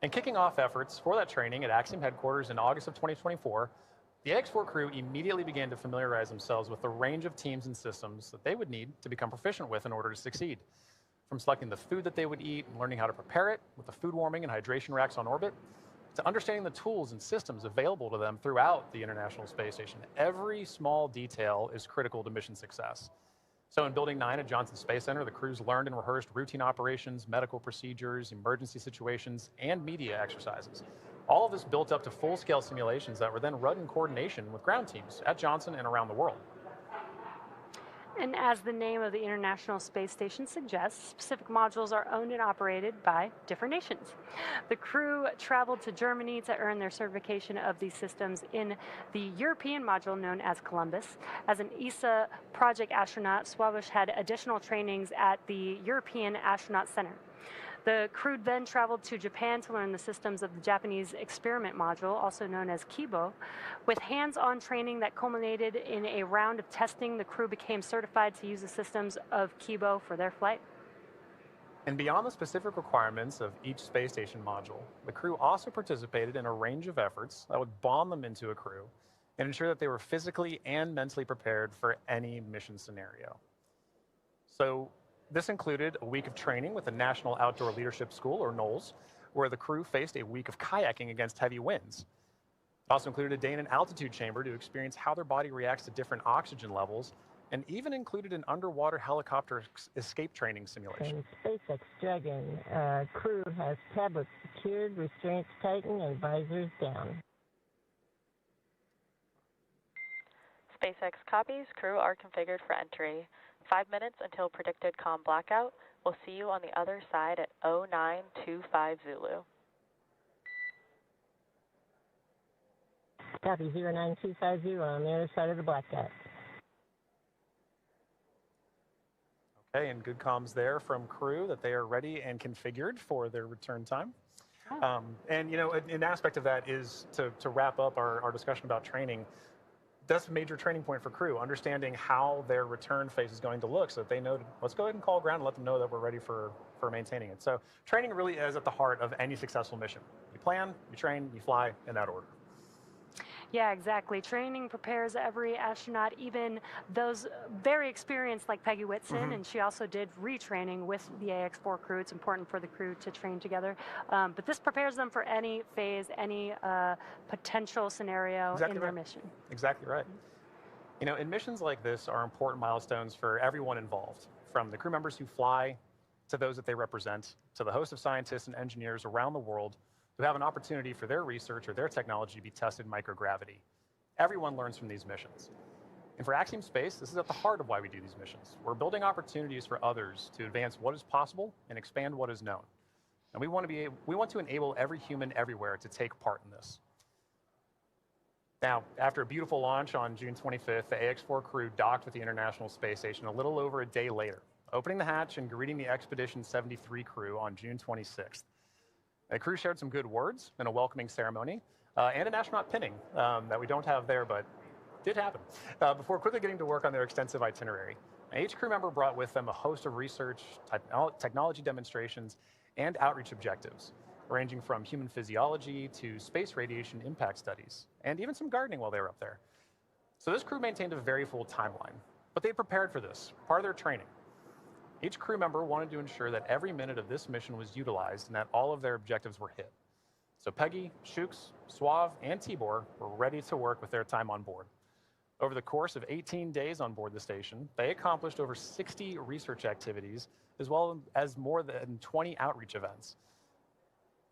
And kicking off efforts for that training at Axiom headquarters in August of 2024, the AX4 crew immediately began to familiarize themselves with the range of teams and systems that they would need to become proficient with in order to succeed. From selecting the food that they would eat and learning how to prepare it with the food warming and hydration racks on orbit, to understanding the tools and systems available to them throughout the International Space Station. Every small detail is critical to mission success. So in Building 9 at Johnson Space Center, the crews learned and rehearsed routine operations, medical procedures, emergency situations, and media exercises. All of this built up to full-scale simulations that were then run in coordination with ground teams at Johnson and around the world. And as the name of the International Space Station suggests, specific modules are owned and operated by different nations. The crew traveled to Germany to earn their certification of these systems in the European module known as Columbus. As an ESA project astronaut, Swabish had additional trainings at the European Astronaut Center. The crew then traveled to Japan to learn the systems of the Japanese experiment module, also known as Kibo. With hands-on training that culminated in a round of testing, the crew became certified to use the systems of Kibo for their flight. And beyond the specific requirements of each space station module, the crew also participated in a range of efforts that would bond them into a crew and ensure that they were physically and mentally prepared for any mission scenario. So this included a week of training with the National Outdoor Leadership School, or NOLS, where the crew faced a week of kayaking against heavy winds. It also included a day in an altitude chamber to experience how their body reacts to different oxygen levels, and even included an underwater helicopter escape training simulation. And SpaceX Dragon crew has tablets secured, restraints tightened, and visors down. SpaceX copies. Crew are configured for entry. 5 minutes until predicted comm blackout. We'll see you on the other side at 0925 Zulu. Copy 09250 on the other side of the blackout. Okay, and good comms there from crew that they are ready and configured for their return time. And you know, an aspect of that is to wrap up our discussion about training. That's a major training point for crew, understanding how their return phase is going to look so that they know, let's go ahead and call ground and let them know that we're ready for maintaining it. So training really is at the heart of any successful mission. You plan, you train, you fly in that order. Yeah, exactly. Training prepares every astronaut, even those very experienced like Peggy Whitson, and she also did retraining with the AX4 crew. It's important for the crew to train together. But this prepares them for any phase, any potential scenario in their mission. Exactly right. You know, and missions like this are important milestones for everyone involved, from the crew members who fly to those that they represent, to the host of scientists and engineers around the world who have an opportunity for their research or their technology to be tested in microgravity. Everyone learns from these missions. And for Axiom Space, this is at the heart of why we do these missions. We're building opportunities for others to advance what is possible and expand what is known. And we want to enable every human everywhere to take part in this. Now, after a beautiful launch on June 25th, the AX4 crew docked with the International Space Station a little over a day later, opening the hatch and greeting the Expedition 73 crew on June 26th. The crew shared some good words in a welcoming ceremony and an astronaut pinning that we don't have there, but did happen, before quickly getting to work on their extensive itinerary. Each crew member brought with them a host of research, technology demonstrations, and outreach objectives, ranging from human physiology to space radiation impact studies, and even some gardening while they were up there. So this crew maintained a very full timeline, but they prepared for this, part of their training. Each crew member wanted to ensure that every minute of this mission was utilized and that all of their objectives were hit. So Peggy, Shooks, Suave, and Tibor were ready to work with their time on board. Over the course of 18 days on board the station, they accomplished over 60 research activities, as well as more than 20 outreach events.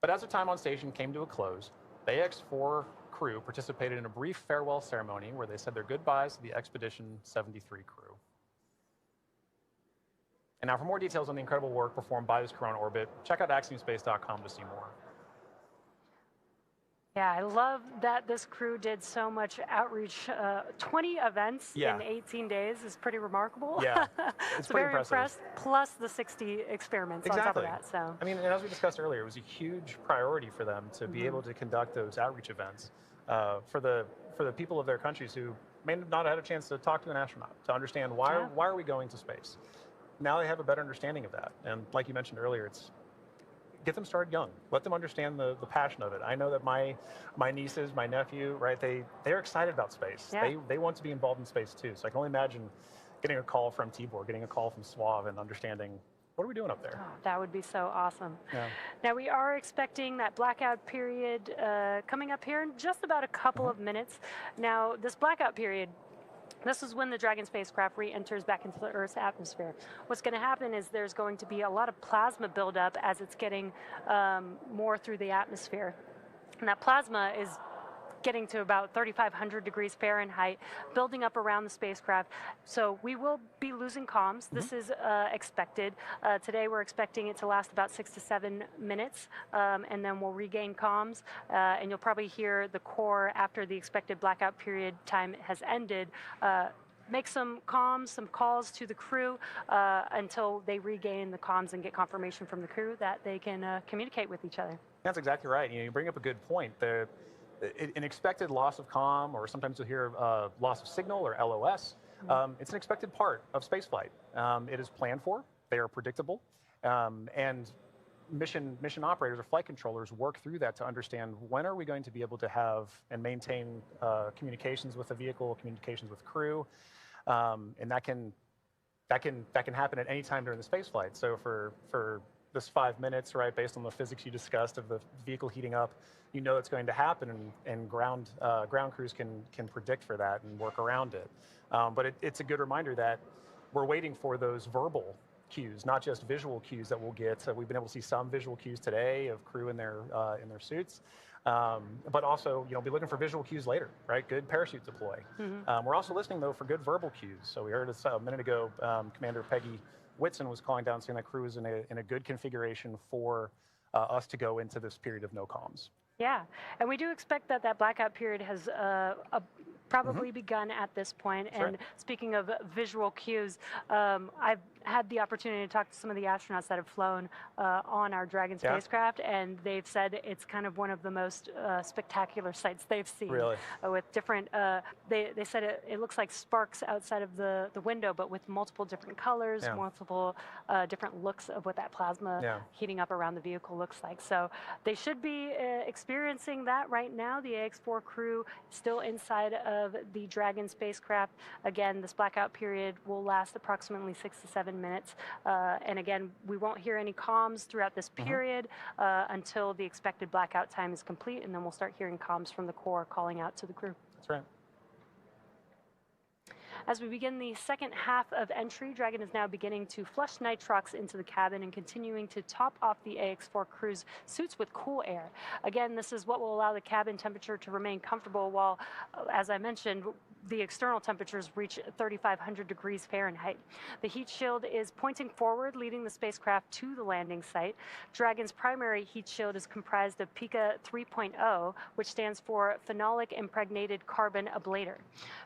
But as their time on station came to a close, the AX-4 crew participated in a brief farewell ceremony where they said their goodbyes to the Expedition 73 crew. And now for more details on the incredible work performed by this crew on orbit, check out axiomspace.com to see more. Yeah, I love that this crew did so much outreach. 20 events in 18 days is pretty remarkable. Yeah, it's so pretty very impressive. Impressed, plus the 60 experiments on top of that. So I mean, and as we discussed earlier, it was a huge priority for them to be able to conduct those outreach events for the people of their countries who may not have had a chance to talk to an astronaut, to understand why are we going to space. Now they have a better understanding of that. And like you mentioned earlier, it's get them started young. Let them understand the passion of it. I know that my nieces, my nephew, right, they're excited about space. Yeah. They want to be involved in space too. So I can only imagine getting a call from Tibor, getting a call from Suave, and understanding, what are we doing up there? Oh, that would be so awesome. Yeah. Now we are expecting that blackout period coming up here in just about a couple of minutes. Now this blackout period, this is when the Dragon spacecraft re-enters back into the Earth's atmosphere. What's going to happen is there's going to be a lot of plasma buildup as it's getting more through the atmosphere. And that plasma is getting to about 3,500 degrees Fahrenheit, building up around the spacecraft. So we will be losing comms. This is expected. Today we're expecting it to last about 6 to 7 minutes, and then we'll regain comms. And you'll probably hear the core after the expected blackout period time has ended. Make some comms, some calls to the crew until they regain the comms and get confirmation from the crew that they can communicate with each other. That's exactly right. You bring up a good point. An expected loss of comm, or sometimes you'll hear loss of signal, or LOS, it's an expected part of spaceflight. It is planned for, they are predictable, and mission operators or flight controllers work through that to understand when are we going to be able to have and maintain communications with the vehicle, communications with crew, and that can happen at any time during the spaceflight. So for this 5 minutes, right, based on the physics you discussed of the vehicle heating up, you know it's going to happen, and ground crews can predict for that and work around it. But it's a good reminder that we're waiting for those verbal cues, not just visual cues that we'll get. So we've been able to see some visual cues today of crew in their suits, but also be looking for visual cues later, right? Good parachute deploy. We're also listening though for good verbal cues. So we heard this a minute ago. Commander Peggy Whitson was calling down saying that crew is in a good configuration for us to go into this period of no comms. Yeah, and we do expect that blackout period has probably begun at this point. That's and right. Speaking of visual cues, I've had the opportunity to talk to some of the astronauts that have flown on our Dragon spacecraft, and they've said it's kind of one of the most spectacular sights they've seen. Really? With different, they said it looks like sparks outside of the window, but with multiple different colors, multiple different looks of what that plasma heating up around the vehicle looks like. So they should be experiencing that right now. The AX-4 crew still inside of the Dragon spacecraft. Again, this blackout period will last approximately 6 to 7 minutes. And again, we won't hear any comms throughout this period until the expected blackout time is complete, and then we'll start hearing comms from the core calling out to the crew. That's right. As we begin the second half of entry, Dragon is now beginning to flush nitrox into the cabin and continuing to top off the AX-4 crew's suits with cool air. Again, this is what will allow the cabin temperature to remain comfortable while, as I mentioned, the external temperatures reach 3,500 degrees Fahrenheit. The heat shield is pointing forward, leading the spacecraft to the landing site. Dragon's primary heat shield is comprised of PICA 3.0, which stands for Phenolic Impregnated Carbon Ablator.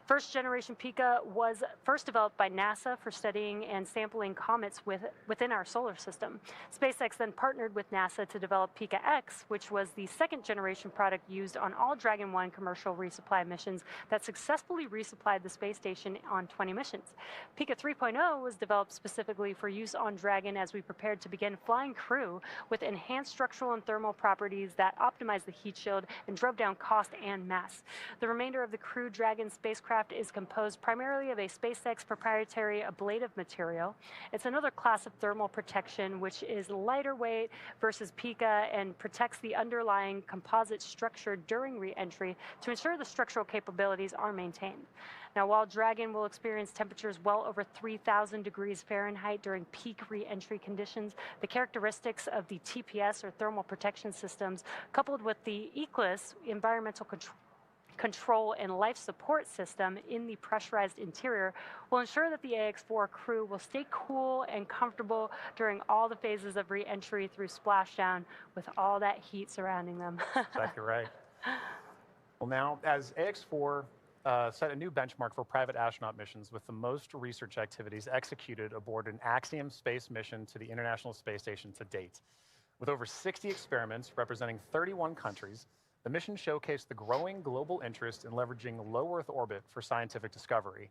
First generation PICA was first developed by NASA for studying and sampling comets within our solar system. SpaceX then partnered with NASA to develop Pika-X, which was the second-generation product used on all Dragon 1 commercial resupply missions that successfully resupplied the space station on 20 missions. Pika 3.0 was developed specifically for use on Dragon as we prepared to begin flying Crew with enhanced structural and thermal properties that optimized the heat shield and drove down cost and mass. The remainder of the Crew Dragon spacecraft is composed primarily of a SpaceX proprietary ablative material. It's another class of thermal protection, which is lighter weight versus Pika and protects the underlying composite structure during re-entry to ensure the structural capabilities are maintained. Now, while Dragon will experience temperatures well over 3,000 degrees Fahrenheit during peak re-entry conditions, the characteristics of the TPS or thermal protection systems, coupled with the ECLIS environmental control and life support system in the pressurized interior, will ensure that the AX-4 crew will stay cool and comfortable during all the phases of re-entry through splashdown with all that heat surrounding them. Exactly right. Well, now, as AX-4 set a new benchmark for private astronaut missions with the most research activities executed aboard an Axiom space mission to the International Space Station to date. With over 60 experiments representing 31 countries, the mission showcased the growing global interest in leveraging low Earth orbit for scientific discovery.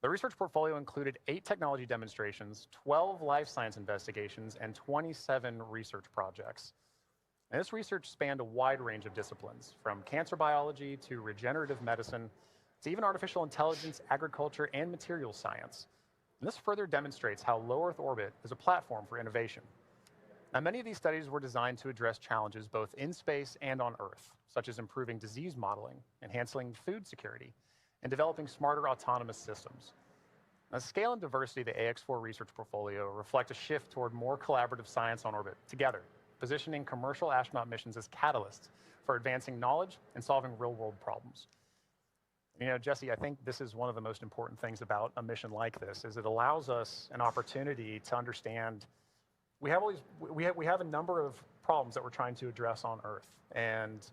The research portfolio included 8 technology demonstrations, 12 life science investigations, and 27 research projects. And this research spanned a wide range of disciplines, from cancer biology to regenerative medicine, to even artificial intelligence, agriculture, and materials science. And this further demonstrates how low Earth orbit is a platform for innovation. Now, many of these studies were designed to address challenges both in space and on Earth, such as improving disease modeling, enhancing food security, and developing smarter autonomous systems. Now, the scale and diversity of the AX-4 research portfolio reflect a shift toward more collaborative science on orbit together, positioning commercial astronaut missions as catalysts for advancing knowledge and solving real-world problems. You know, Jesse, I think this is one of the most important things about a mission like this, is it allows us an opportunity to understand we have a number of problems that we're trying to address on Earth, and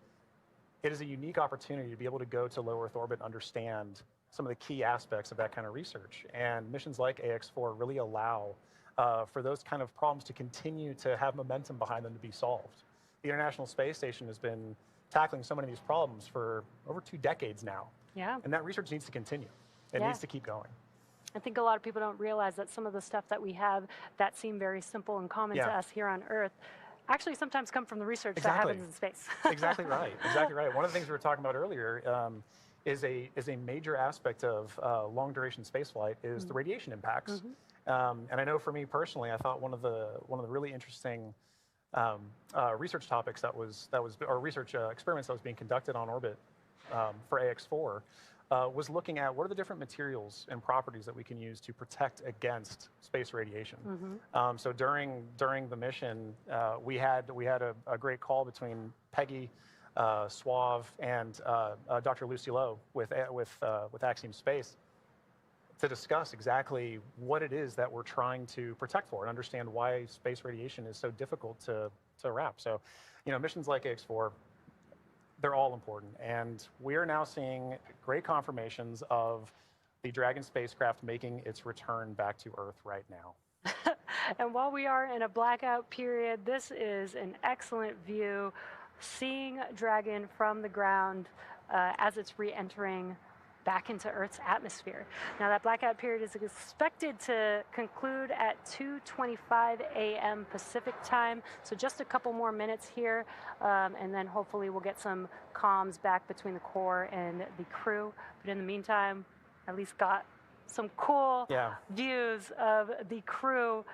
it is a unique opportunity to be able to go to low Earth orbit and understand some of the key aspects of that kind of research. And missions like AX-4 really allow for those kind of problems to continue to have momentum behind them to be solved. The International Space Station has been tackling so many of these problems for over 2 decades now. Yeah. And that research needs to continue. It needs to keep going. I think a lot of people don't realize that some of the stuff that we have that seem very simple and common to us here on Earth actually sometimes come from the research that happens in space. Exactly right. Exactly right. One of the things we were talking about earlier is a major aspect of long duration spaceflight is the radiation impacts. And I know for me personally, I thought one of the really interesting research topics or research experiments that was being conducted on orbit for AX-4 was looking at what are the different materials and properties that we can use to protect against space radiation. So during the mission, we had a great call between Peggy, Suave, and Dr. Lucy Lowe with Axiom Space to discuss exactly what it is that we're trying to protect for and understand why space radiation is so difficult to wrap. So, you know, missions like AX-4, they're all important. And we are now seeing great confirmations of the Dragon spacecraft making its return back to Earth right now. And while we are in a blackout period, this is an excellent view, seeing Dragon from the ground as it's re-entering back into Earth's atmosphere. Now, that blackout period is expected to conclude at 2:25 a.m. Pacific time, so just a couple more minutes here, and then hopefully we'll get some comms back between the core and the crew. But in the meantime, at least got some cool views of the crew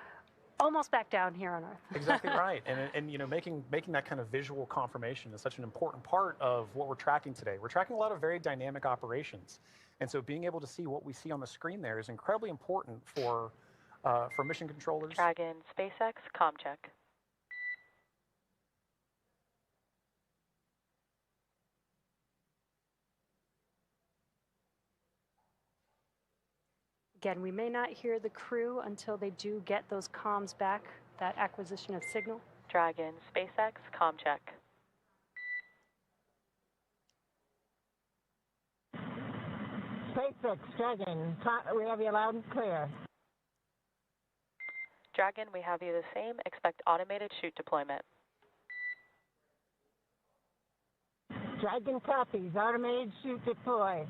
almost back down here on Earth. Exactly right. And you know, making that kind of visual confirmation is such an important part of what we're tracking today. We're tracking a lot of very dynamic operations. And so being able to see what we see on the screen there is incredibly important for mission controllers. Dragon, SpaceX, comm check. Again, we may not hear the crew until they do get those comms back, that acquisition of signal. Dragon, SpaceX, comm check. SpaceX, Dragon, we have you loud and clear. Dragon, we have you the same. Expect automated chute deployment. Dragon copies, automated chute deploy.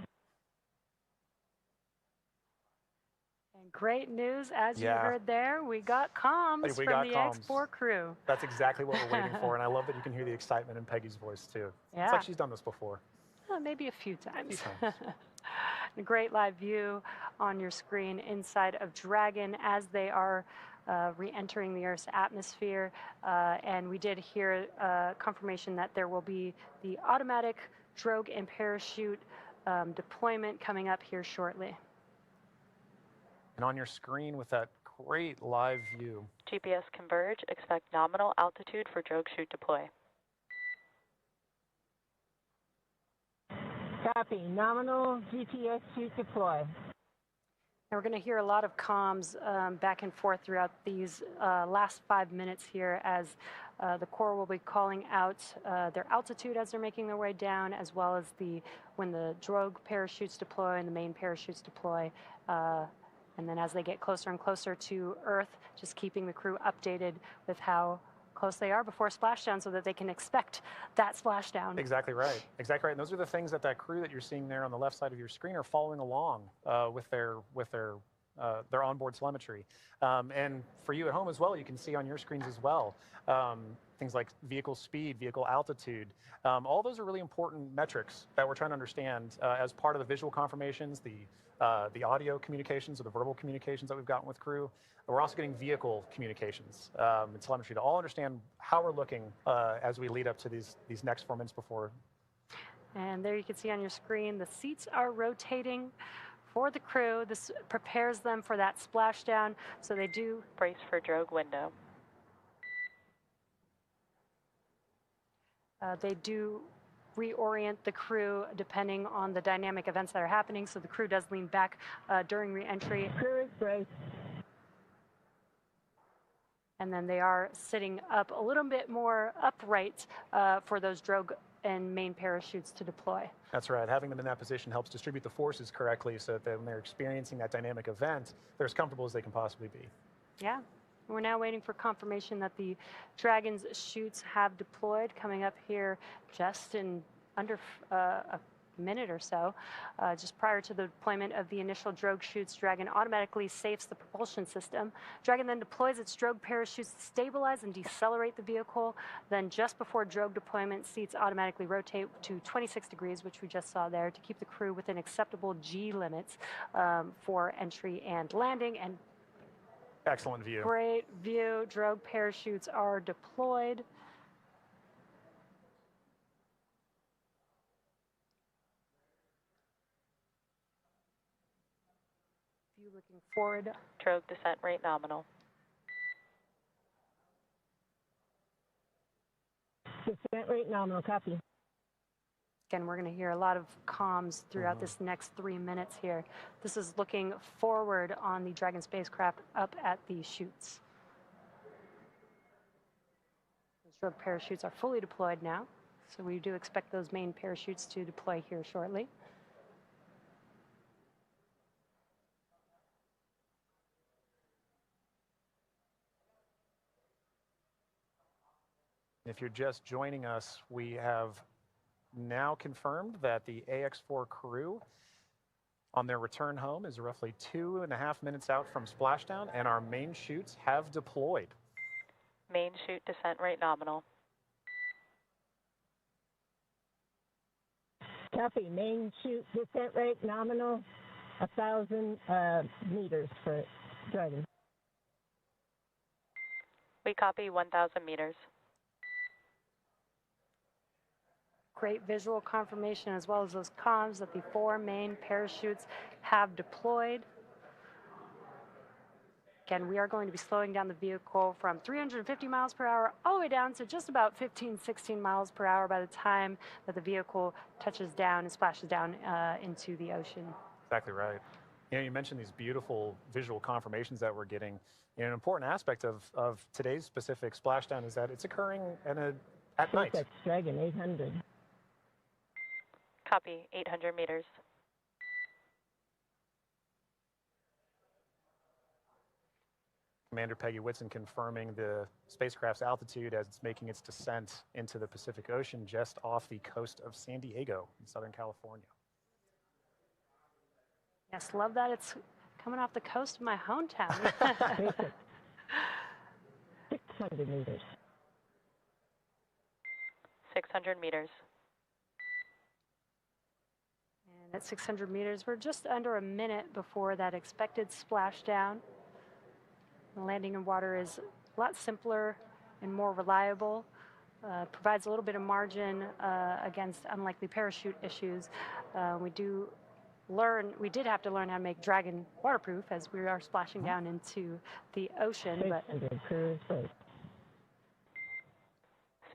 And great news, as you heard there, we got comms from the Axiom-4 crew. That's exactly what we're waiting for, and I love that you can hear the excitement in Peggy's voice, too. Yeah. It's like she's done this before. Maybe a few times. A great live view on your screen inside of Dragon as they are re-entering the Earth's atmosphere. And we did hear confirmation that there will be the automatic drogue and parachute deployment coming up here shortly. And on your screen with that great live view. GPS converge. Expect nominal altitude for drogue chute deploy. Copy. Nominal GPS chute deploy. Now we're going to hear a lot of comms back and forth throughout these last 5 minutes here as the Corps will be calling out their altitude as they're making their way down, as well as when the drogue parachutes deploy and the main parachutes deploy. And then as they get closer and closer to Earth, just keeping the crew updated with how close they are before splashdown so that they can expect that splashdown. Exactly right. Exactly right. And those are the things that crew that you're seeing there on the left side of your screen are following along with their onboard telemetry. And for you at home as well, you can see on your screens as well things like vehicle speed, vehicle altitude. All those are really important metrics that we're trying to understand as part of the visual confirmations, the audio communications or the verbal communications that we've gotten with crew. We're also getting vehicle communications and telemetry to all understand how we're looking as we lead up to these next 4 minutes before. And there you can see on your screen, the seats are rotating for the crew. This prepares them for that splashdown, so they do brace for drogue window. They do reorient the crew depending on the dynamic events that are happening, so the crew does lean back during re-entry. Crew is braced. And then they are sitting up a little bit more upright for those drogue and main parachutes to deploy. That's right. Having them in that position helps distribute the forces correctly so that when they're experiencing that dynamic event, they're as comfortable as they can possibly be. Yeah. We're now waiting for confirmation that the Dragon's chutes have deployed, coming up here just in under a minute or so. Just prior to the deployment of the initial drogue chutes, Dragon automatically safes the propulsion system. Dragon then deploys its drogue parachutes to stabilize and decelerate the vehicle. Then just before drogue deployment, seats automatically rotate to 26 degrees, which we just saw there, to keep the crew within acceptable G limits for entry and landing. And excellent view. Great view. Drogue parachutes are deployed. View looking forward. Drogue descent rate nominal. Descent rate nominal, copy. Again, we're going to hear a lot of comms throughout this next 3 minutes here. This is looking forward on the Dragon spacecraft up at the chutes. The drogue parachutes are fully deployed now, so we do expect those main parachutes to deploy here shortly. If you're just joining us, we have now confirmed that the AX-4 crew on their return home is roughly 2.5 minutes out from splashdown, and our main chutes have deployed. Main chute descent rate nominal. Copy. Main chute descent rate nominal, 1,000 meters for Dragon. We copy 1,000 meters. Great visual confirmation as well as those comms that the 4 main parachutes have deployed. Again, we are going to be slowing down the vehicle from 350 miles per hour all the way down to just about 15, 16 miles per hour by the time that the vehicle touches down and splashes down into the ocean. Exactly right. You know, you mentioned these beautiful visual confirmations that we're getting. You know, an important aspect of today's specific splashdown is that it's occurring at night. That's Dragon 800. Copy 800 meters. Commander Peggy Whitson confirming the spacecraft's altitude as it's making its descent into the Pacific Ocean just off the coast of San Diego in Southern California. Yes, love that it's coming off the coast of my hometown. 600 meters. 600 meters. And at 600 meters, we're just under a minute before that expected splashdown. The landing in water is a lot simpler and more reliable. Provides a little bit of margin against unlikely parachute issues. We did have to learn how to make Dragon waterproof as we are splashing down into the ocean. But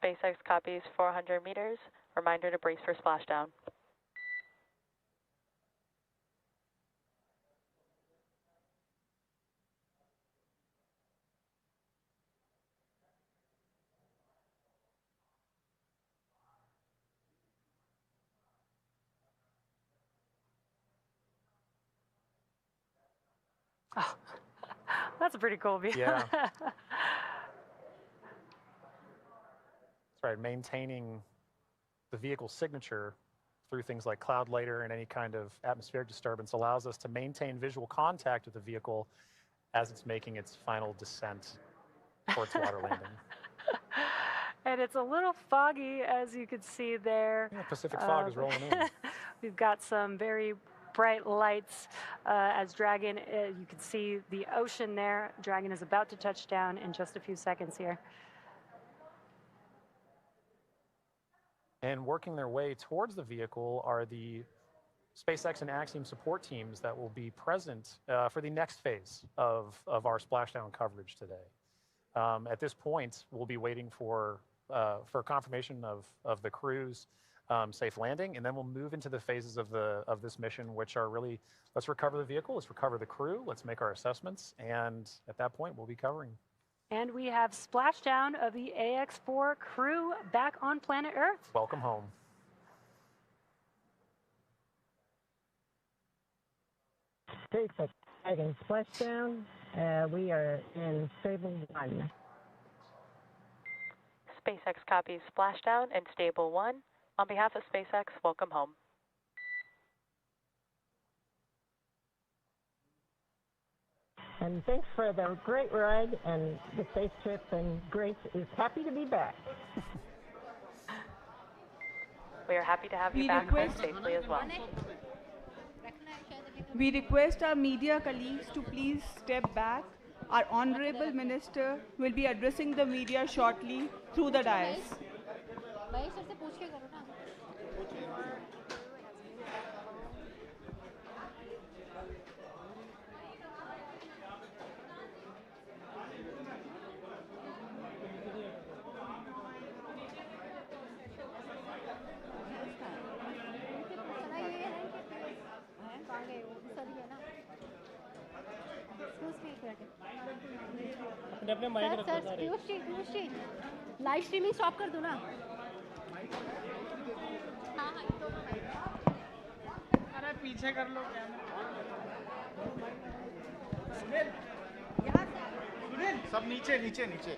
SpaceX copies 400 meters. Reminder to brace for splashdown. Oh, that's a pretty cool view. Yeah. That's right, maintaining the vehicle's signature through things like cloud layer and any kind of atmospheric disturbance allows us to maintain visual contact with the vehicle as it's making its final descent for its water landing. And it's a little foggy, as you can see there. Yeah, Pacific fog is rolling in. We've got some very bright lights as Dragon, you can see the ocean there. Dragon is about to touch down in just a few seconds here. And working their way towards the vehicle are the SpaceX and Axiom support teams that will be present for the next phase of our splashdown coverage today. At this point, we'll be waiting for confirmation of the crew's safe landing, and then we'll move into the phases of this mission, which are really, let's recover the vehicle, let's recover the crew, let's make our assessments, and at that point, we'll be covering. And we have splashdown of the AX-4 crew back on planet Earth. Welcome home. SpaceX guiding splashdown. We are in stable 1. SpaceX copies splashdown and stable 1. On behalf of SpaceX, welcome home. And thanks for the great ride and the safe trip, and Grace is happy to be back. We are happy to have you back home safely as well. We request our media colleagues to please step back. Our Honorable Minister will be addressing the media shortly through the dais. Live streaming stop कर दो ना। अरे पीछे कर लो सुनील सब नीचे नीचे नीचे